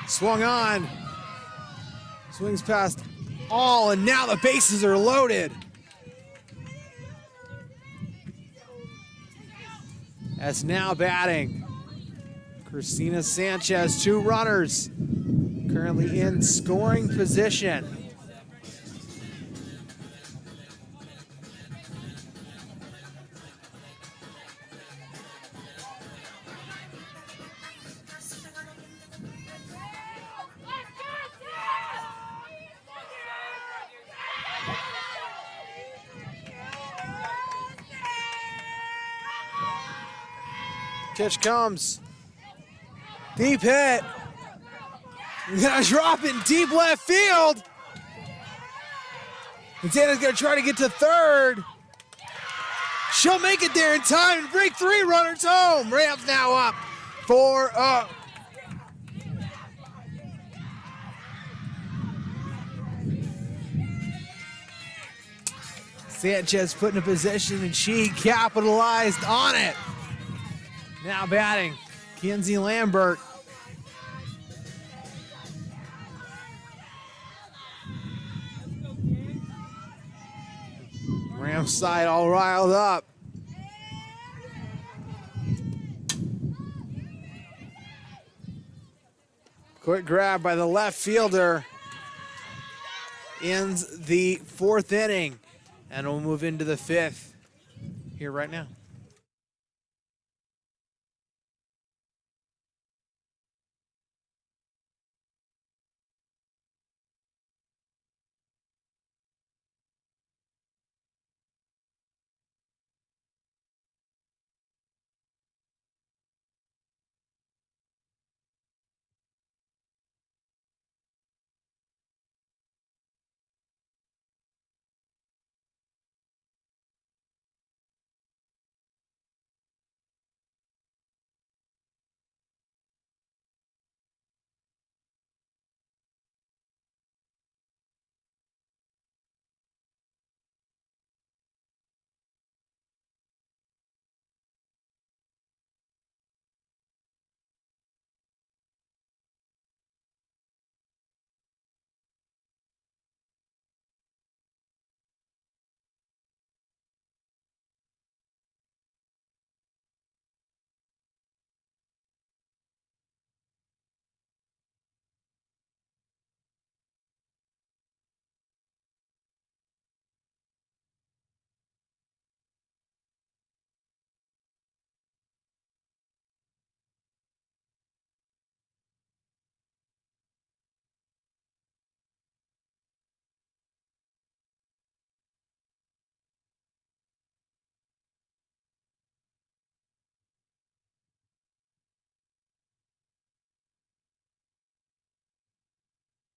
Swung on. Swings past all, and now the bases are loaded. As now batting, Christina Sanchez, 2 runners, currently in scoring position. Pitch comes. Deep hit. He's gonna drop it in deep left field. And Dana's gonna try to get to third. She'll make it there in time and bring 3 runners home. Rams now up 4-0. Sanchez put in a position and she capitalized on it. Now batting, Kenzie Lambert. Rams side all riled up. Quick grab by the left fielder. Ends the 4th inning. And we'll move into the 5th here right now.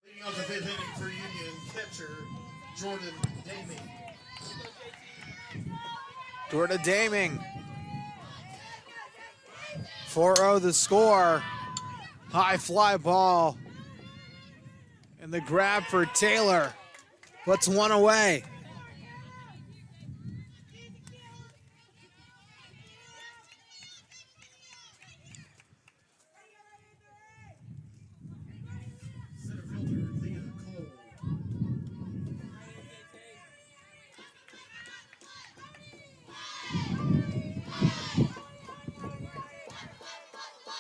Leading off the 5th inning for Union, catcher Jordan Daming. Jordan Daming. 4-0 the score. High fly ball. And the grab for Taylor. Puts 1 away.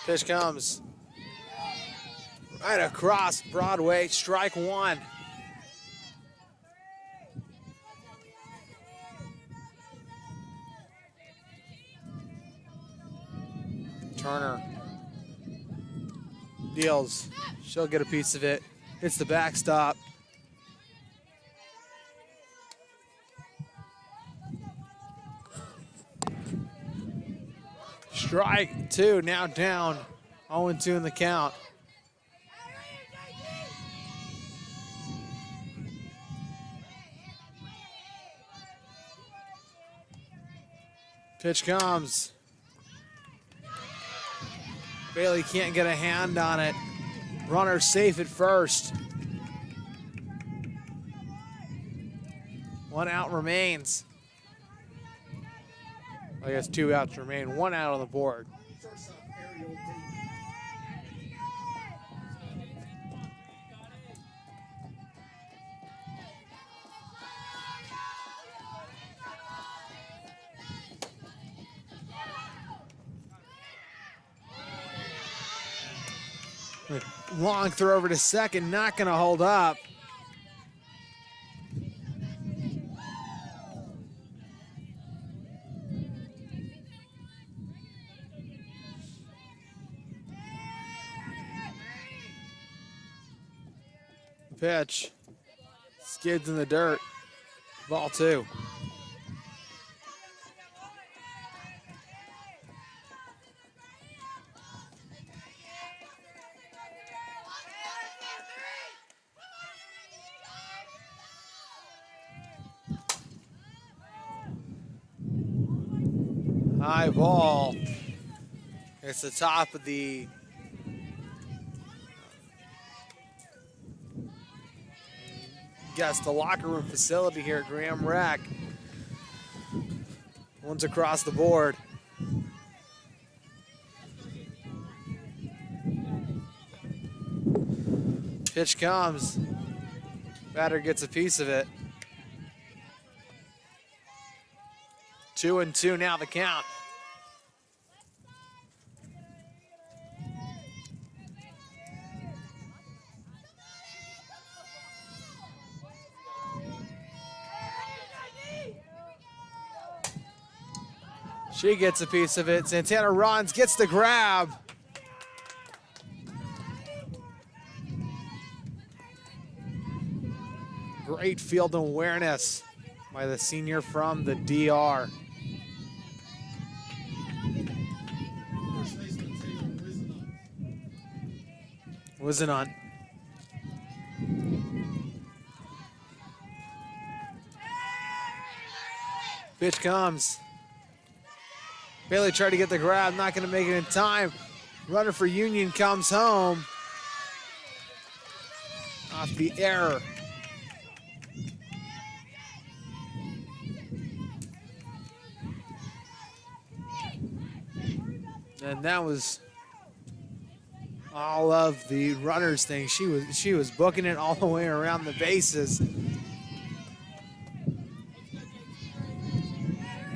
Pitch comes right across Broadway, strike 1. Turner deals. She'll get a piece of it. Hits the backstop. Strike 2, now down 0-2 in the count. Pitch comes. Bailey can't get a hand on it. Runner safe at first. 1 out remains. I guess 2 outs remain, 1 out on the board. Shortstop Ariel D. Long throw over to second, not going to hold up. Pitch. Skids in the dirt. Ball 2. High ball. It's the top of the the locker room facility here at Graham Rec. One's across the board. Pitch comes. Batter gets a piece of it. 2-2 now the count. She gets a piece of it. Santana runs, gets the grab. Great field awareness by the senior from the DR. First baseman Taylor Wizenhunt. Pitch comes. Bailey tried to get the grab, not going to make it in time. Runner for Union comes home. Off the error. And that was all of the runners thing. She was booking it all the way around the bases.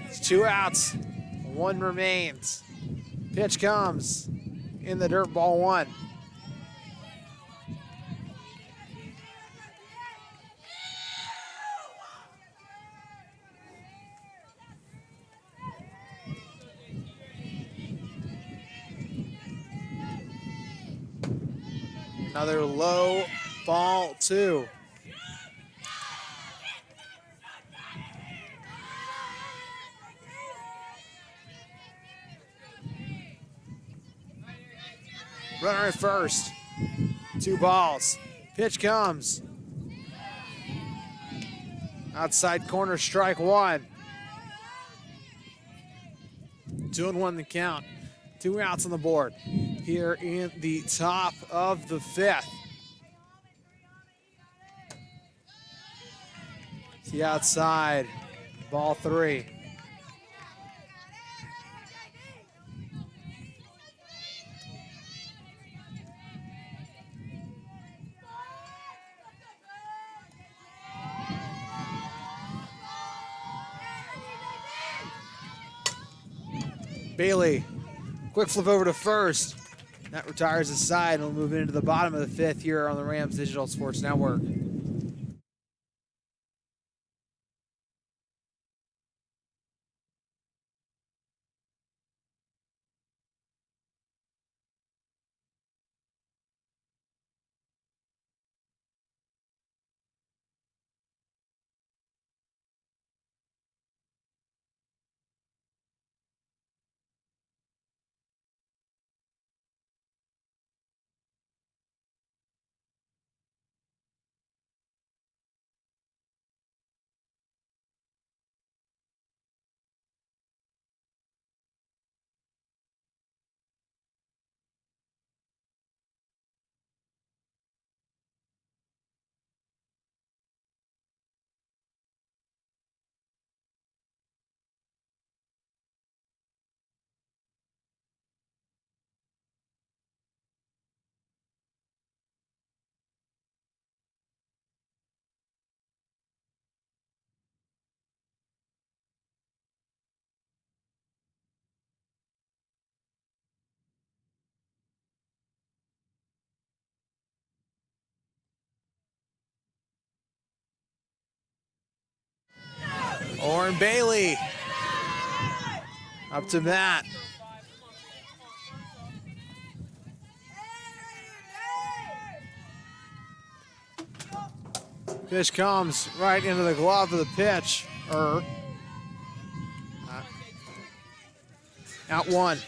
It's 2 outs. 1 remains. Pitch comes in the dirt, ball 1. Another low, ball 2. Runner at first. 2 balls. Pitch comes. Outside corner, strike 1. 2-1 the count. 2 outs on the board here in the top of the 5th. The outside, ball 3. Bailey, quick flip over to first. That retires the side, and we'll move into the bottom of the 5th here on the Rams Digital Sports Network. Oren Bailey up to bat. Pitch comes right into the glove of the pitch. Out one.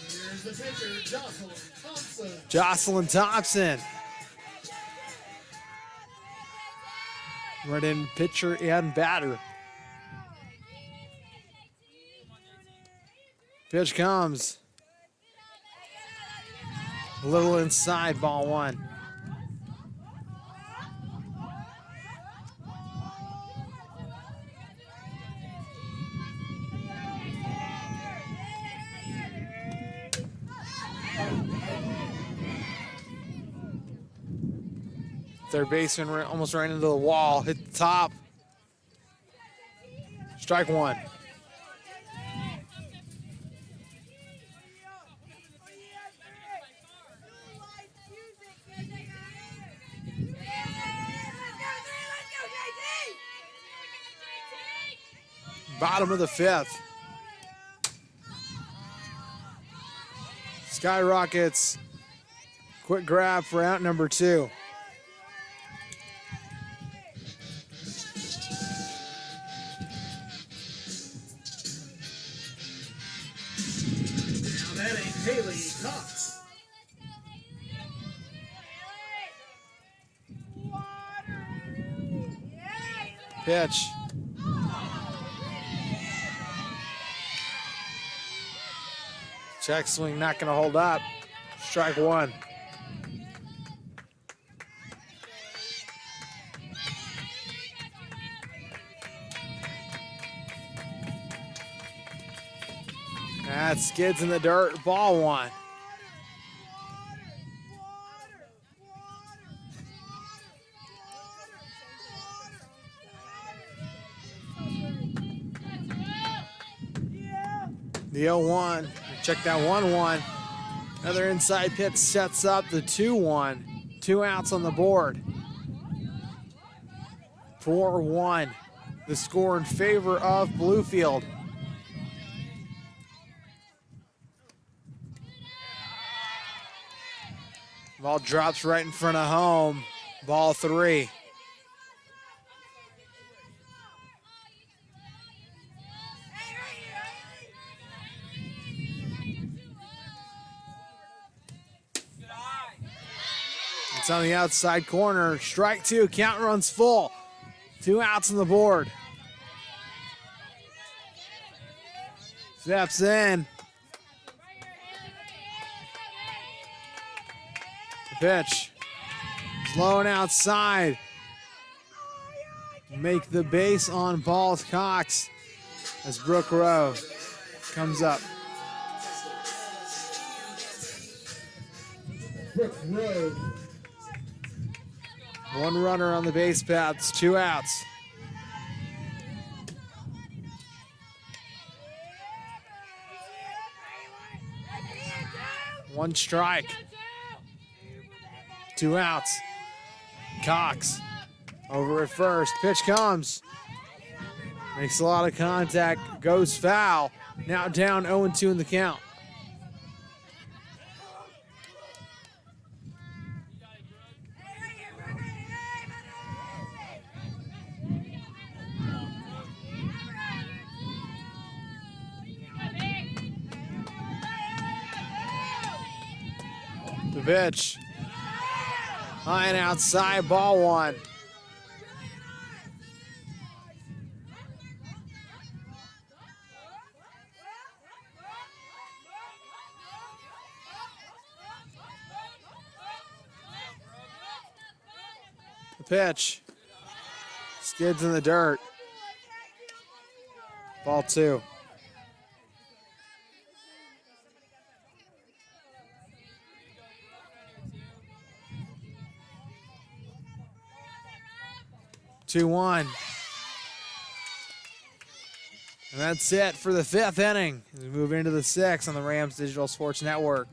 Here's the pitcher, Jocelyn Thompson. Jocelyn Thompson. Running pitcher and batter. Pitch comes. A little inside, ball one. Third baseman almost ran into the wall, hit the top. Strike one. Bottom of the fifth. Skyrockets. Quick grab for out number two. Pitch. Check swing, not going to hold up. Strike one. That skids in the dirt. Ball one. The 0-1, check that 1-1. Another inside pitch sets up the 2-1. 2 outs on the board. 4-1, the score in favor of Bluefield. Ball drops right in front of home. Ball three. It's on the outside corner. Strike two. Count runs full. 2 outs on the board. Steps in. The pitch. Slow and outside. Make the base on balls Cox as Brook Rowe comes up. Brook Rowe. 1 runner on the base paths, 2 outs. One strike. 2 outs. Cox over at first. Pitch comes. Makes a lot of contact. Goes foul. Now down 0-2 in the count. The pitch. High and outside, ball one. The pitch. Skids in the dirt. Ball two. Two one. And that's it for the 5th inning. As we move into the 6th on the Rams Digital Sports Network.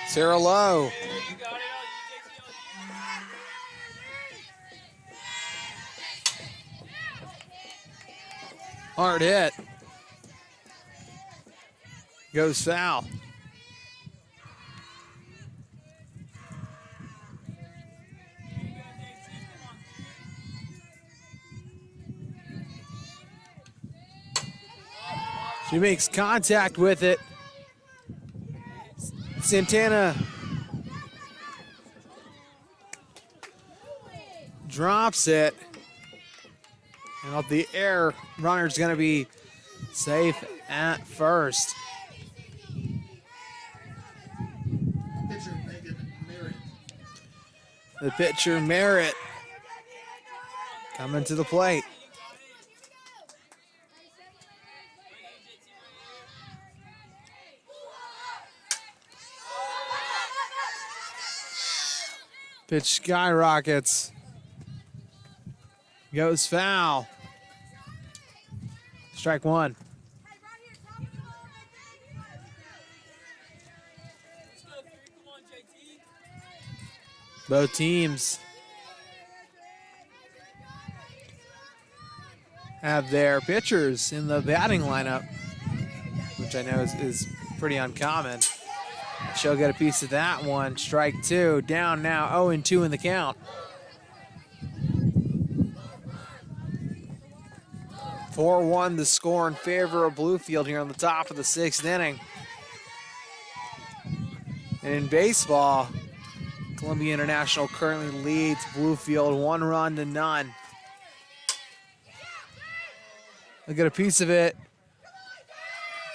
Sarah Lowe. Hard hit. Goes foul. She makes contact with it. Santana drops it. And off the air, runner's going to be safe at first. The pitcher, Merritt, coming to the plate. Pitch skyrockets. Goes foul. Strike one. Both teams have their pitchers in the batting lineup, which I know is pretty uncommon. She'll get a piece of that one. Strike two. Down now, 0-2 in the count. 4-1 the score in favor of Bluefield here on the top of the sixth inning. And in baseball, Columbia International currently leads Bluefield 1-0. They'll get a piece of it.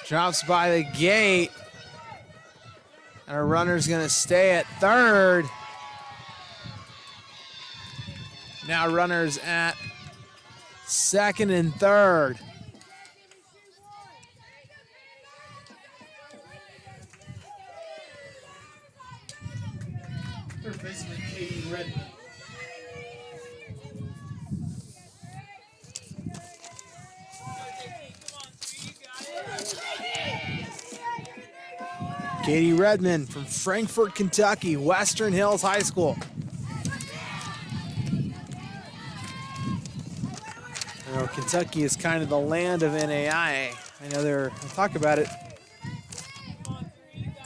Drops by the gate. And our runner's going to stay at third. Now runners at second and third. Third baseman Katie Redman. Katie Redman from Frankfort, Kentucky, Western Hills High School. You know, Kentucky is kind of the land of NAIA. I know I talk about it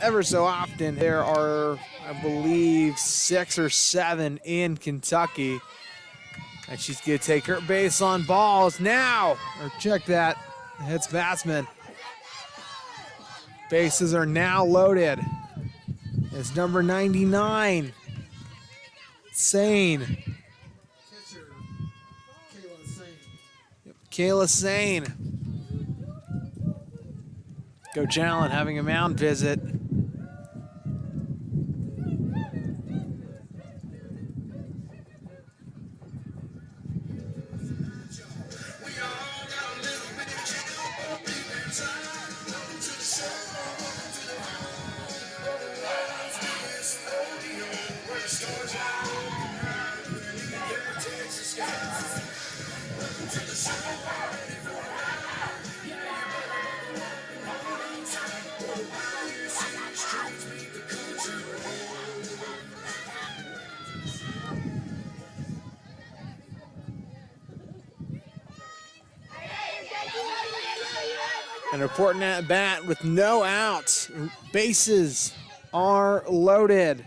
ever so often. There are, I believe, 6 or 7 in Kentucky. And she's going to take her base on balls now. Or check that. Hits batsman. Bases are now loaded. It's number 99. Sane. Catcher Kayla Sane. Kayla Sane. Coach Allen having a mound visit. An important at bat with no outs. Bases are loaded.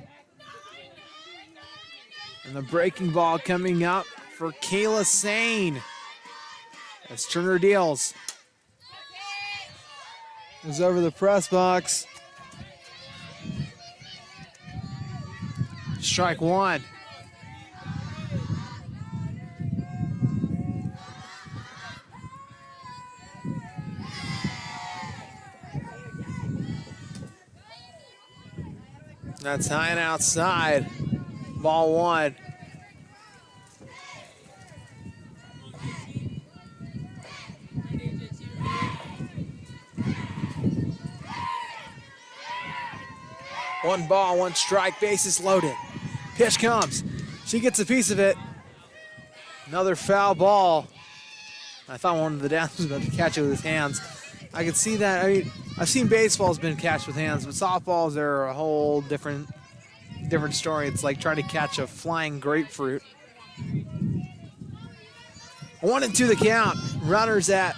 And the breaking ball coming up for Kayla Sane as Turner deals. Goes over the press box. Strike one. That's high and outside. Ball one. One ball, one strike, bases loaded. Pitch comes. She gets a piece of it. Another foul ball. I thought one of the downs was about to catch it with his hands. I could see that. I mean, I've seen baseball's been catch with hands, but softballs are a whole different story. It's like trying to catch a flying grapefruit. 1-2 the count. Runners at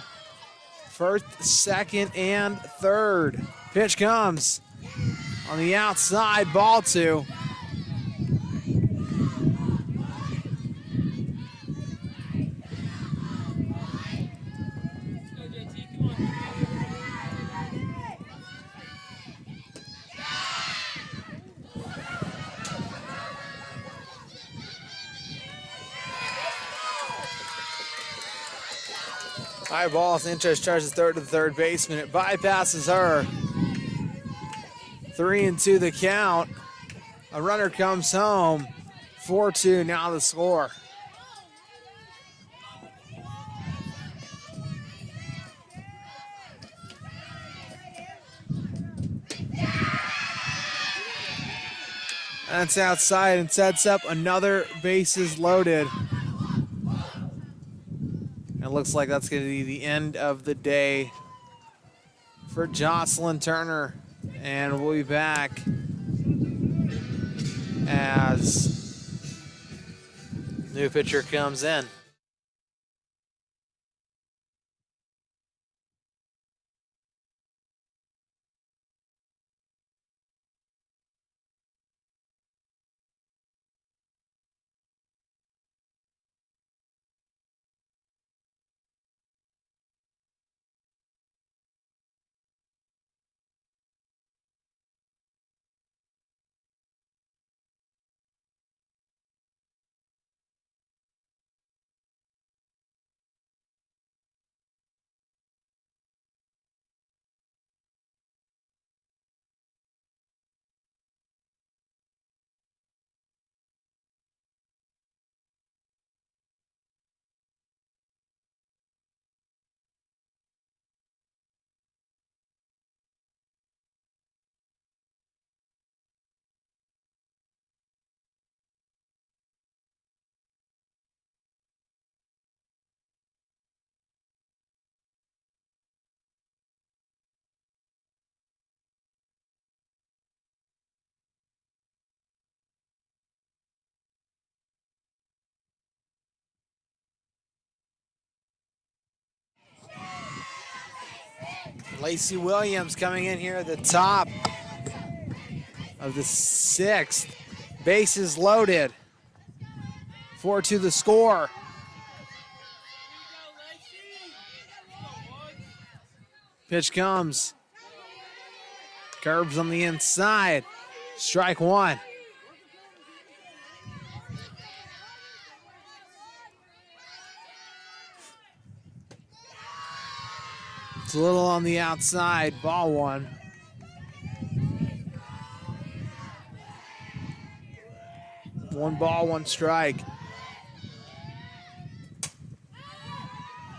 first, second, and third. Pitch comes on the outside, ball 2. High ball, Sanchez charges third to the third baseman. It bypasses her. 3-2 the count. A runner comes home. 4-2 now the score. That's outside and sets up another bases loaded. It looks like that's going to be the end of the day for Jocelyn Turner. And we'll be back as new pitcher comes in. Lacey Williams coming in here at the top of the 6th. Bases loaded. 4-2 the score. Pitch comes. Curves on the inside. Strike 1. It's a little on the outside, ball 1. One ball, 1 strike.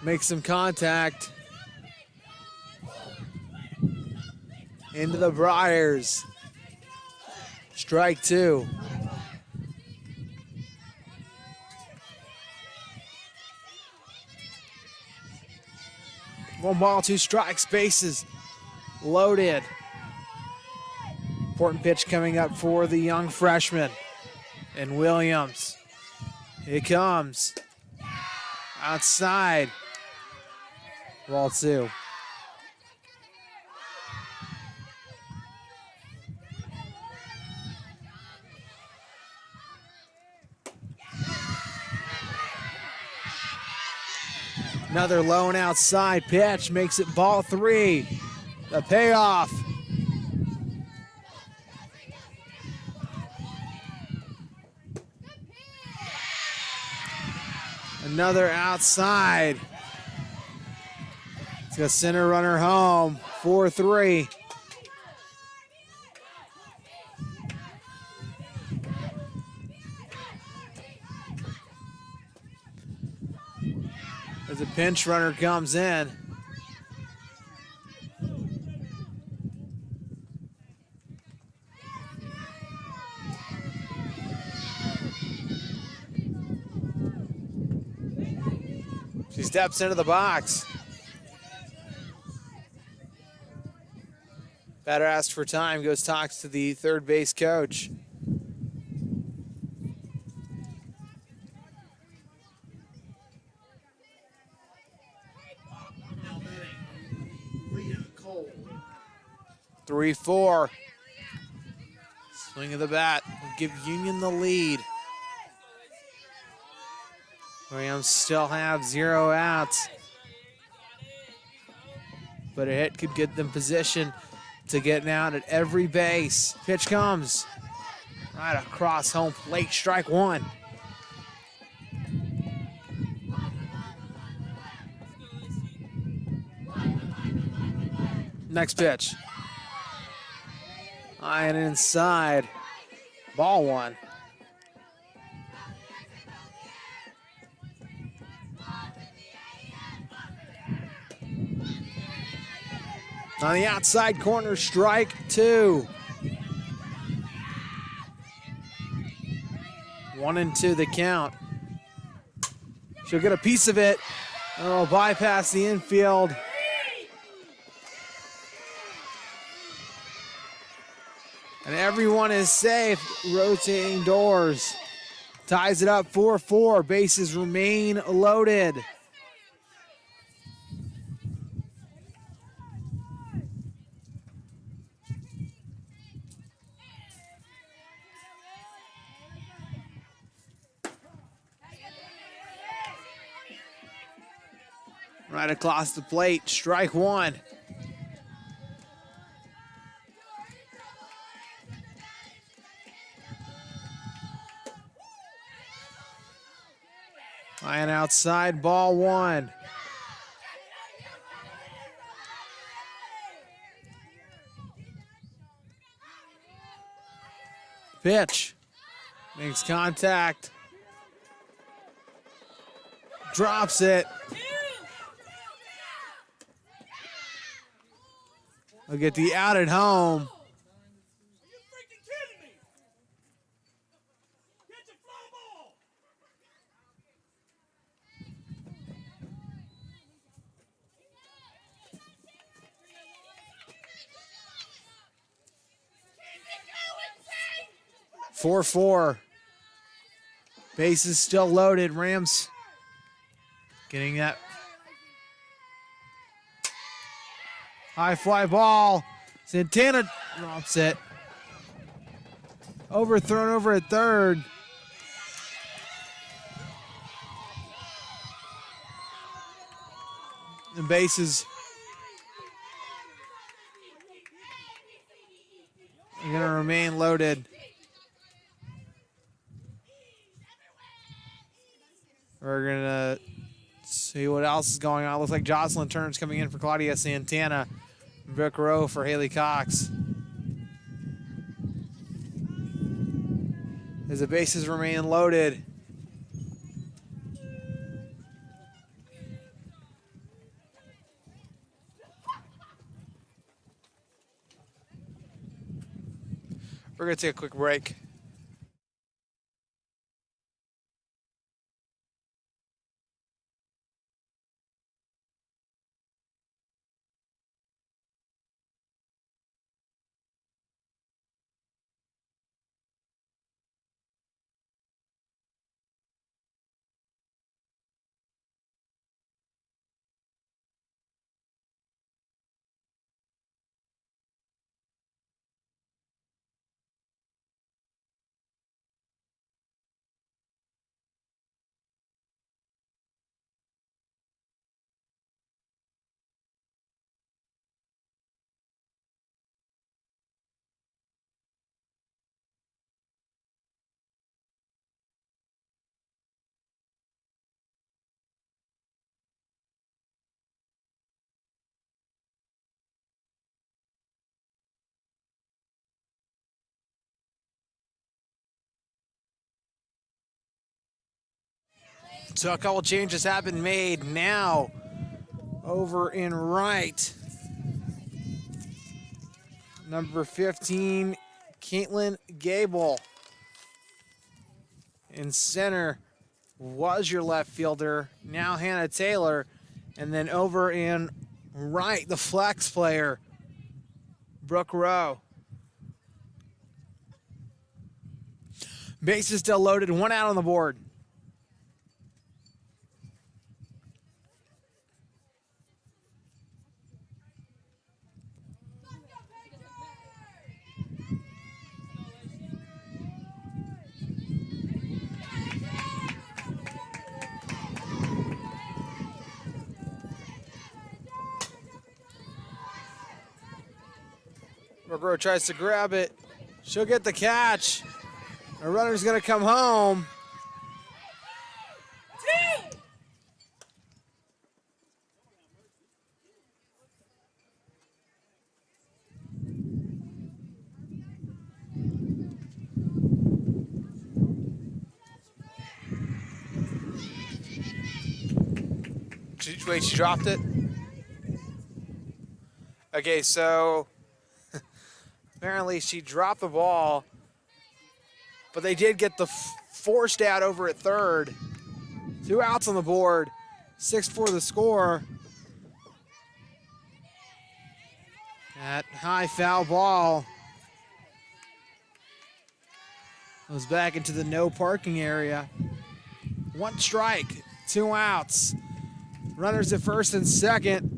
Makes some contact. Into the briars. Strike 2. One ball, 2 strikes, bases loaded. Important pitch coming up for the young freshman. And Williams. Here it comes. Outside. Ball 2. Another low and outside pitch makes it ball 3. The payoff. Another outside. It's got center runner home. 4-3. As a pinch runner comes in. She steps into the box. Batter asked for time, goes talks to the third base coach. Now batting, Leah Cole. 3-4. Swing of the bat will give Union the lead. Rams still have 0 outs. But a hit could get them position to get out at every base. Pitch comes right across home plate, strike one. Next pitch. High and inside. Ball one. On the outside corner, strike two. 1-2 the count. She'll get a piece of it. Oh, bypass the infield. And everyone is safe. Rotating doors. Ties it up 4-4. Bases remain loaded. Right across the plate, strike one. High and outside, ball one. Pitch. Makes contact. Drops it. We'll get the out at home. Are you freaking kidding me? Catch a fly ball. 4-4. Bases still loaded. Rams getting that high fly ball. Santana drops it. Overthrown over at third. The bases are going to remain loaded. We're going to see what else is going on. Looks like Jocelyn Turner's coming in for Claudia Santana. Brooke Rowe for Haley Cox. As the bases remain loaded. We're going to take a quick break. So a couple changes have been made now. Over in right, number 15, Caitlin Gable. In center was your left fielder, now Hannah Taylor. And then over in right, the flex player, Brooke Rowe. Bases still loaded, 1 out on the board. Brooke Rowe tries to grab it. She'll get the catch. The runner's going to come home. Wait, she dropped it? Okay, so apparently she dropped the ball, but they did get the forced out over at third. 2 outs on the board, 6-4 the score. That high foul ball goes back into the no parking area. 1 strike, 2 outs. Runners at first and second.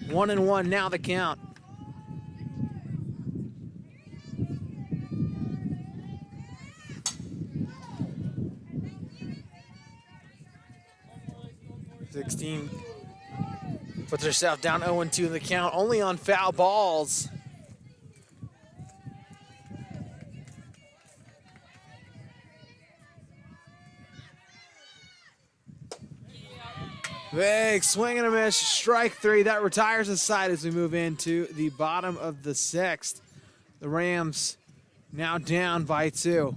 1-1 now the count. Sixteen puts herself down 0-2 in the count, only on foul balls. Big swing and a miss, strike 3. That retires the side as we move into the bottom of the 6th. The Rams now down by 2.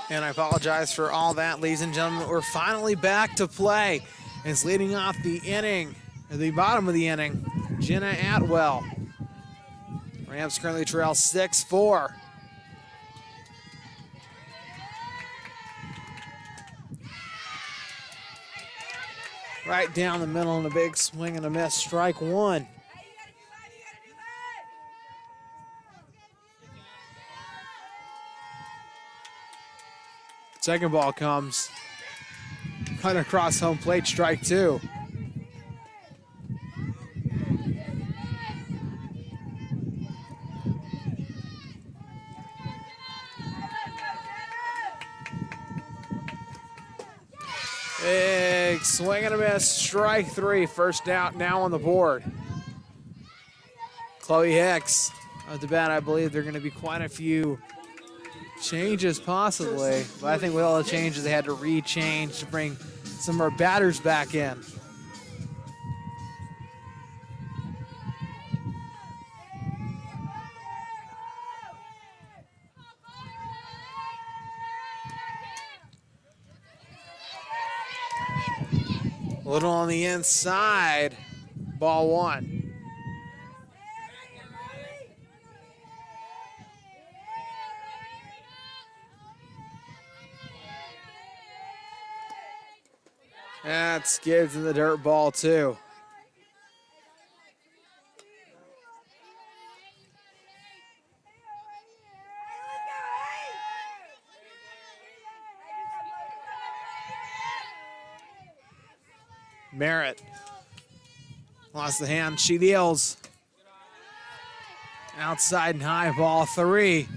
And I apologize for all that, ladies and gentlemen. We're finally back to play. It's leading off the inning, at the bottom of the inning, Jenna Atwell. Rams currently trail 6-4. Right down the middle and a big swing and a miss. Strike one. Second ball comes. Cut across home plate, strike two. Big swing and a miss, strike three. First out now on the board. Chloe Hicks at the bat. I believe there are going to be quite a few changes possibly, but I think with all the changes they had to re-change to bring some more batters back in. A little on the inside, ball one. That skids in the dirt, ball two. Merritt lost the hand. She deals. Outside and high, ball three.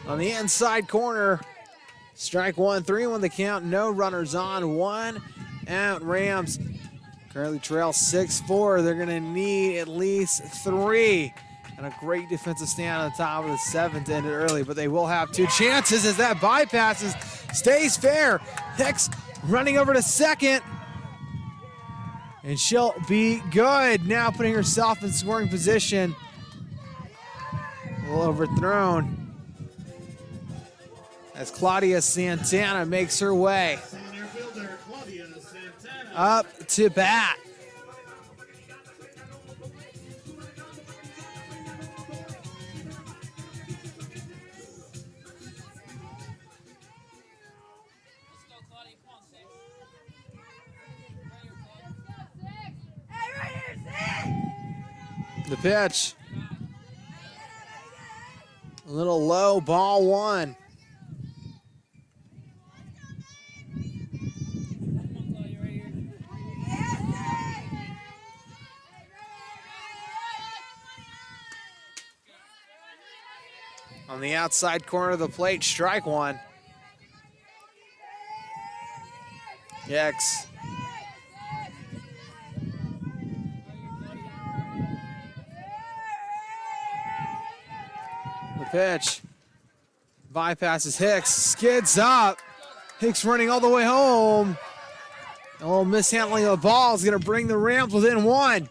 On the inside corner, strike one, 3-1 the count, no runners on, one out. Rams currently trail 6-4. They're gonna need at least three. And a great defensive stand on the top of the seventh to end it early, but they will have two chances as that bypasses, stays fair. Hicks running over to second. And she'll be good. Now putting herself in scoring position. A little overthrown. As Claudia Santana makes her way up to bat. The pitch. A little low, ball one. On the outside corner of the plate, strike one. Hicks. The pitch. Bypasses Hicks, skids up. Hicks running all the way home. A little mishandling of the ball is going to bring the Rams within one.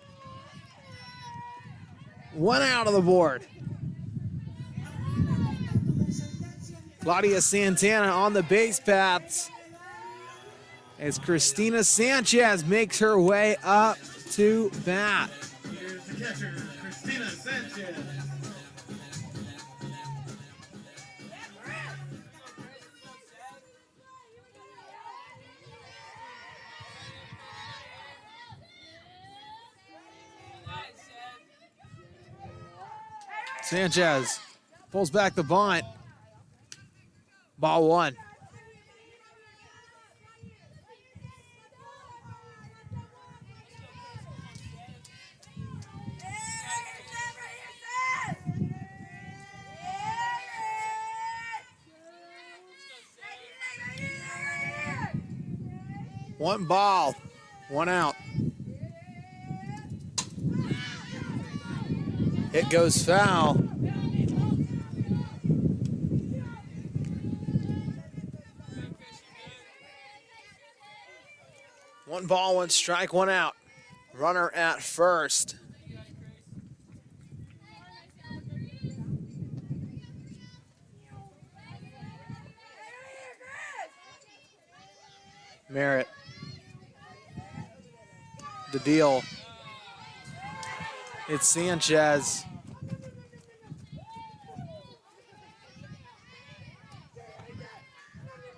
One out of the board. Claudia Santana on the base paths as Christina Sanchez makes her way up to bat. Here's the catcher, Christina Sanchez. Sanchez pulls back the bunt. Ball one. One ball, one out. It goes foul. 1 ball, 1 strike, 1 out. Runner at first. Merritt. The deal. It's Sanchez.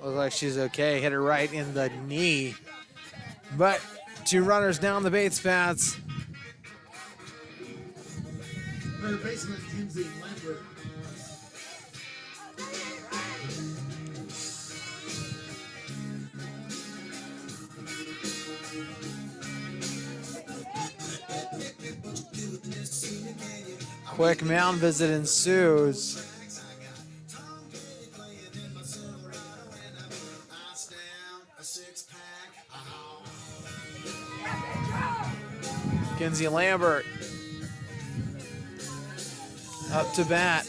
Looks like she's okay. Hit her right in the knee. But 2 runners down the base paths. Third baseman Kenzie Lambert. Quick mound visit ensues. Kenzie Lambert up to bat.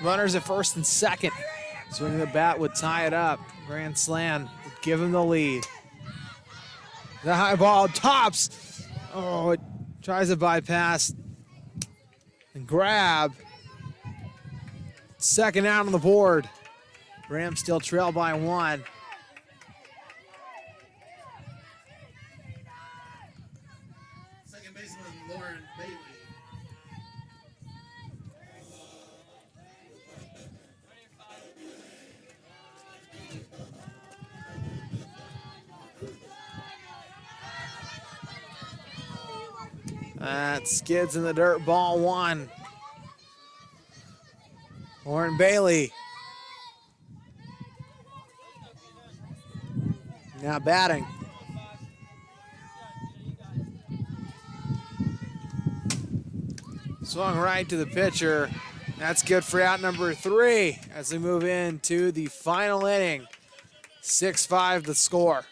Runners at first and second. Swinging the bat would tie it up. Grand Slam would give him the lead. The high ball tops. Oh, it tries to bypass and grab. Second out on the board. Rams still trail by 1. Second baseman Lauren Bailey. That skids in the dirt, ball 1. Lauren Bailey. Now batting. Swung right to the pitcher. That's good for out number 3 as we move into the final inning. 6-5 the score.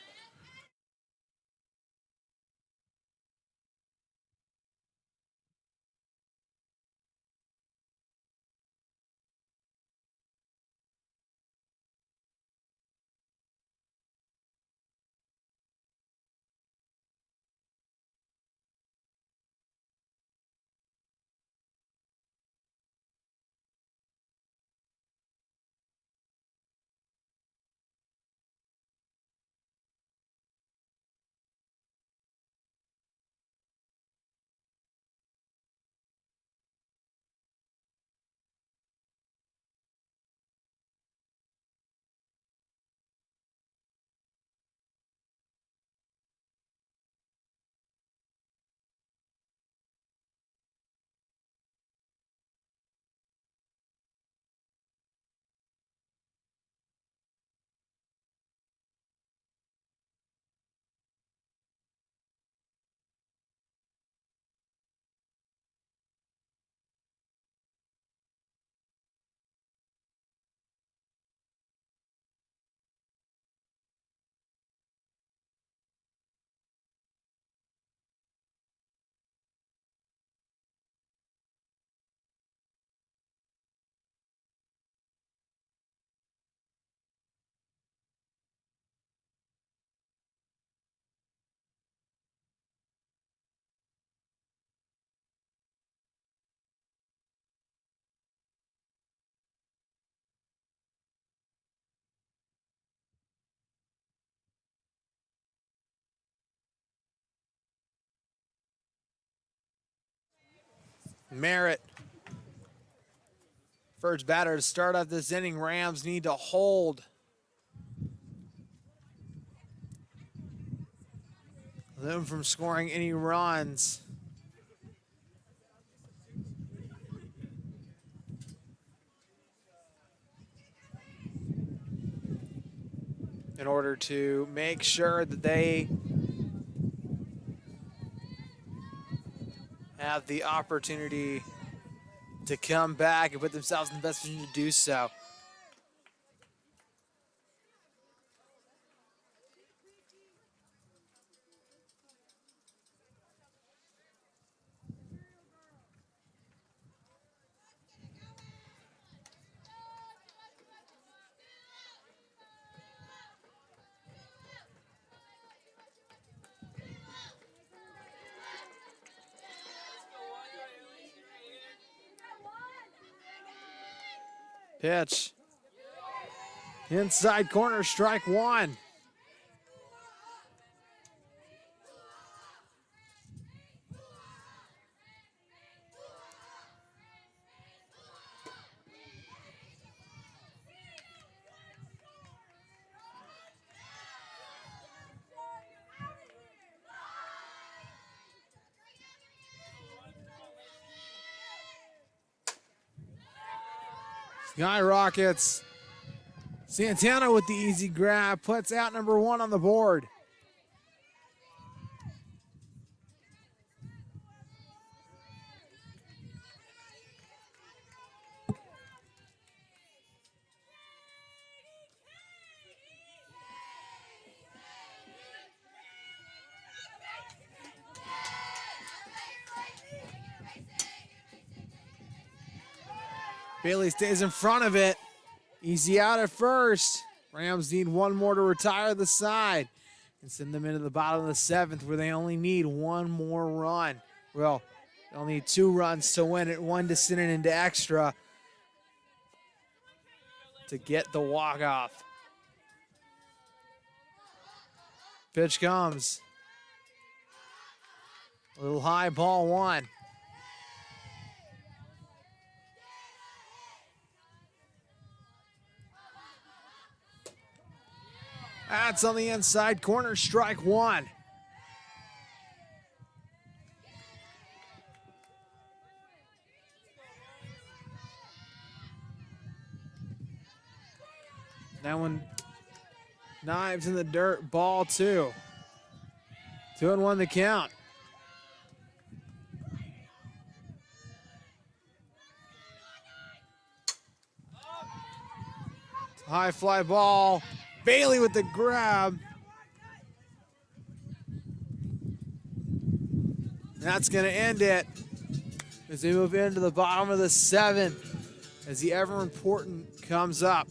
Merritt. First batter to start off this inning. Rams need to hold them from scoring any runs. In order to make sure that they have the opportunity to come back and put themselves in the best position to do so. Pitch. Inside corner, strike one. Skyrockets. Santana with the easy grab, puts out number one on the board. Bailey stays in front of it. Easy out at first. Rams need one more to retire the side and send them into the bottom of the seventh, where they only need one more run. Well, they'll need 2 runs to win it, 1 to send it into extra to get the walk-off. Pitch comes. A little high, ball 1. That's on the inside corner, strike 1. That one, knives in the dirt, ball 2. 2-1 the count. High fly ball. Bailey with the grab. That's going to end it as they move into the bottom of the 7th as the ever important comes up.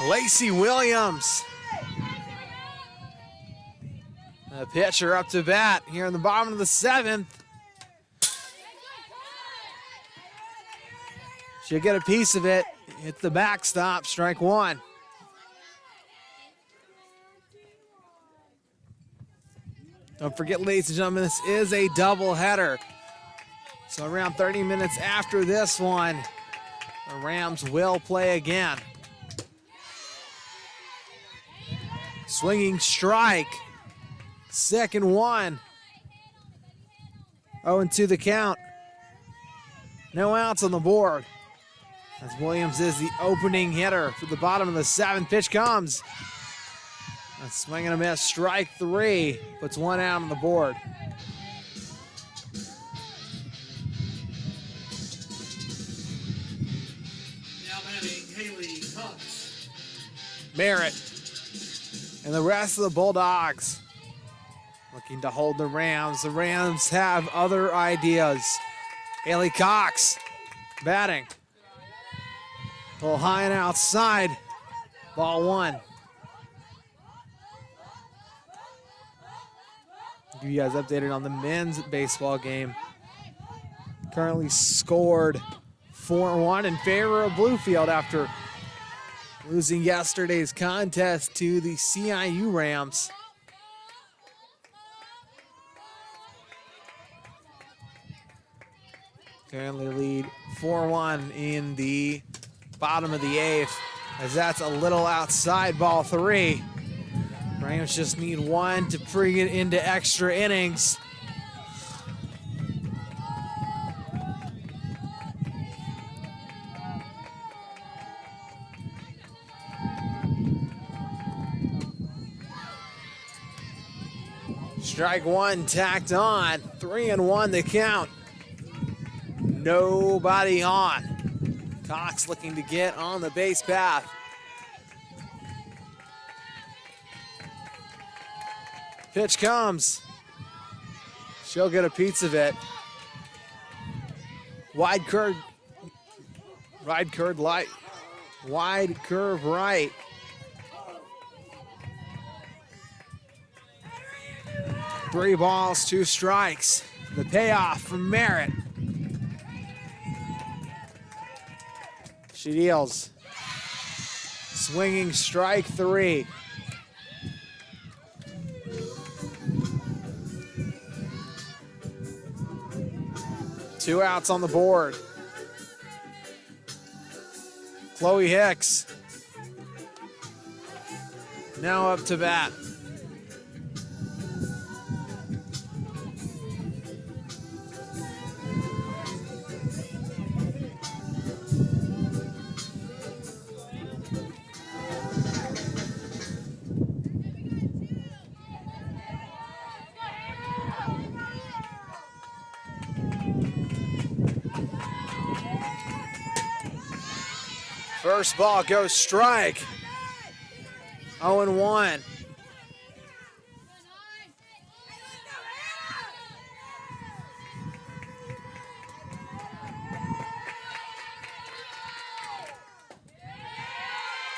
Lacey Williams, the pitcher up to bat here in the bottom of the 7th. She'll get a piece of it. Hit the backstop, strike 1. Don't forget, ladies and gentlemen, this is a doubleheader. So around 30 minutes after this one, the Rams will play again. Swinging strike. Second one. 0-2 the count. No outs on the board. As Williams is the opening hitter for the bottom of the seventh. Pitch comes. A swing and a miss. Strike three. Puts one out on the board. Now batting Haley Cox. Merritt and the rest of the Bulldogs looking to hold the Rams. The Rams have other ideas. Haley Cox batting. A little high and outside. Ball one. Give you guys updated on the men's baseball game. Currently scored 4-1 in favor of Bluefield after losing yesterday's contest to the CIU Rams. Currently lead 4-1 in the bottom of the eighth, as that's a little outside. Ball three. Rams just need one to bring it into extra innings. Strike one tacked on. 3-1 the count. Nobody on. Cox looking to get on the base path. Pitch comes. She'll get a piece of it. Wide curve right. 3 balls, 2 strikes. The payoff from Merritt. She deals. Swinging strike 3. Two outs on the board. Chloe Hicks now up to bat. First ball goes strike. 0-1.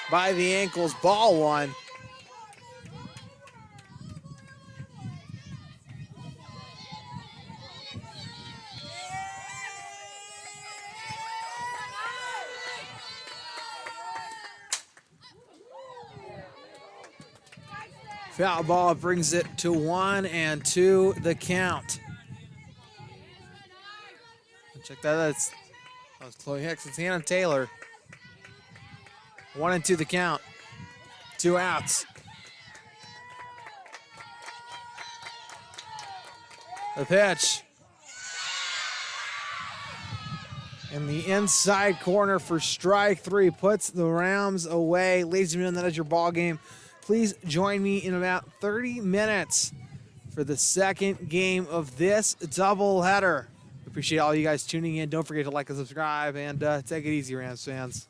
By the ankles, ball one. Foul ball brings it to 1-2 the count. Check that out. That was Chloe Hicks. It's Hannah Taylor. 1-2 the count. 2 outs. The pitch. In the inside corner for strike 3 puts the Rams away. Ladies and gentlemen, that is your ball game. Please join me in about 30 minutes for the second game of this doubleheader. Appreciate all you guys tuning in. Don't forget to like and subscribe, and take it easy, Rams fans.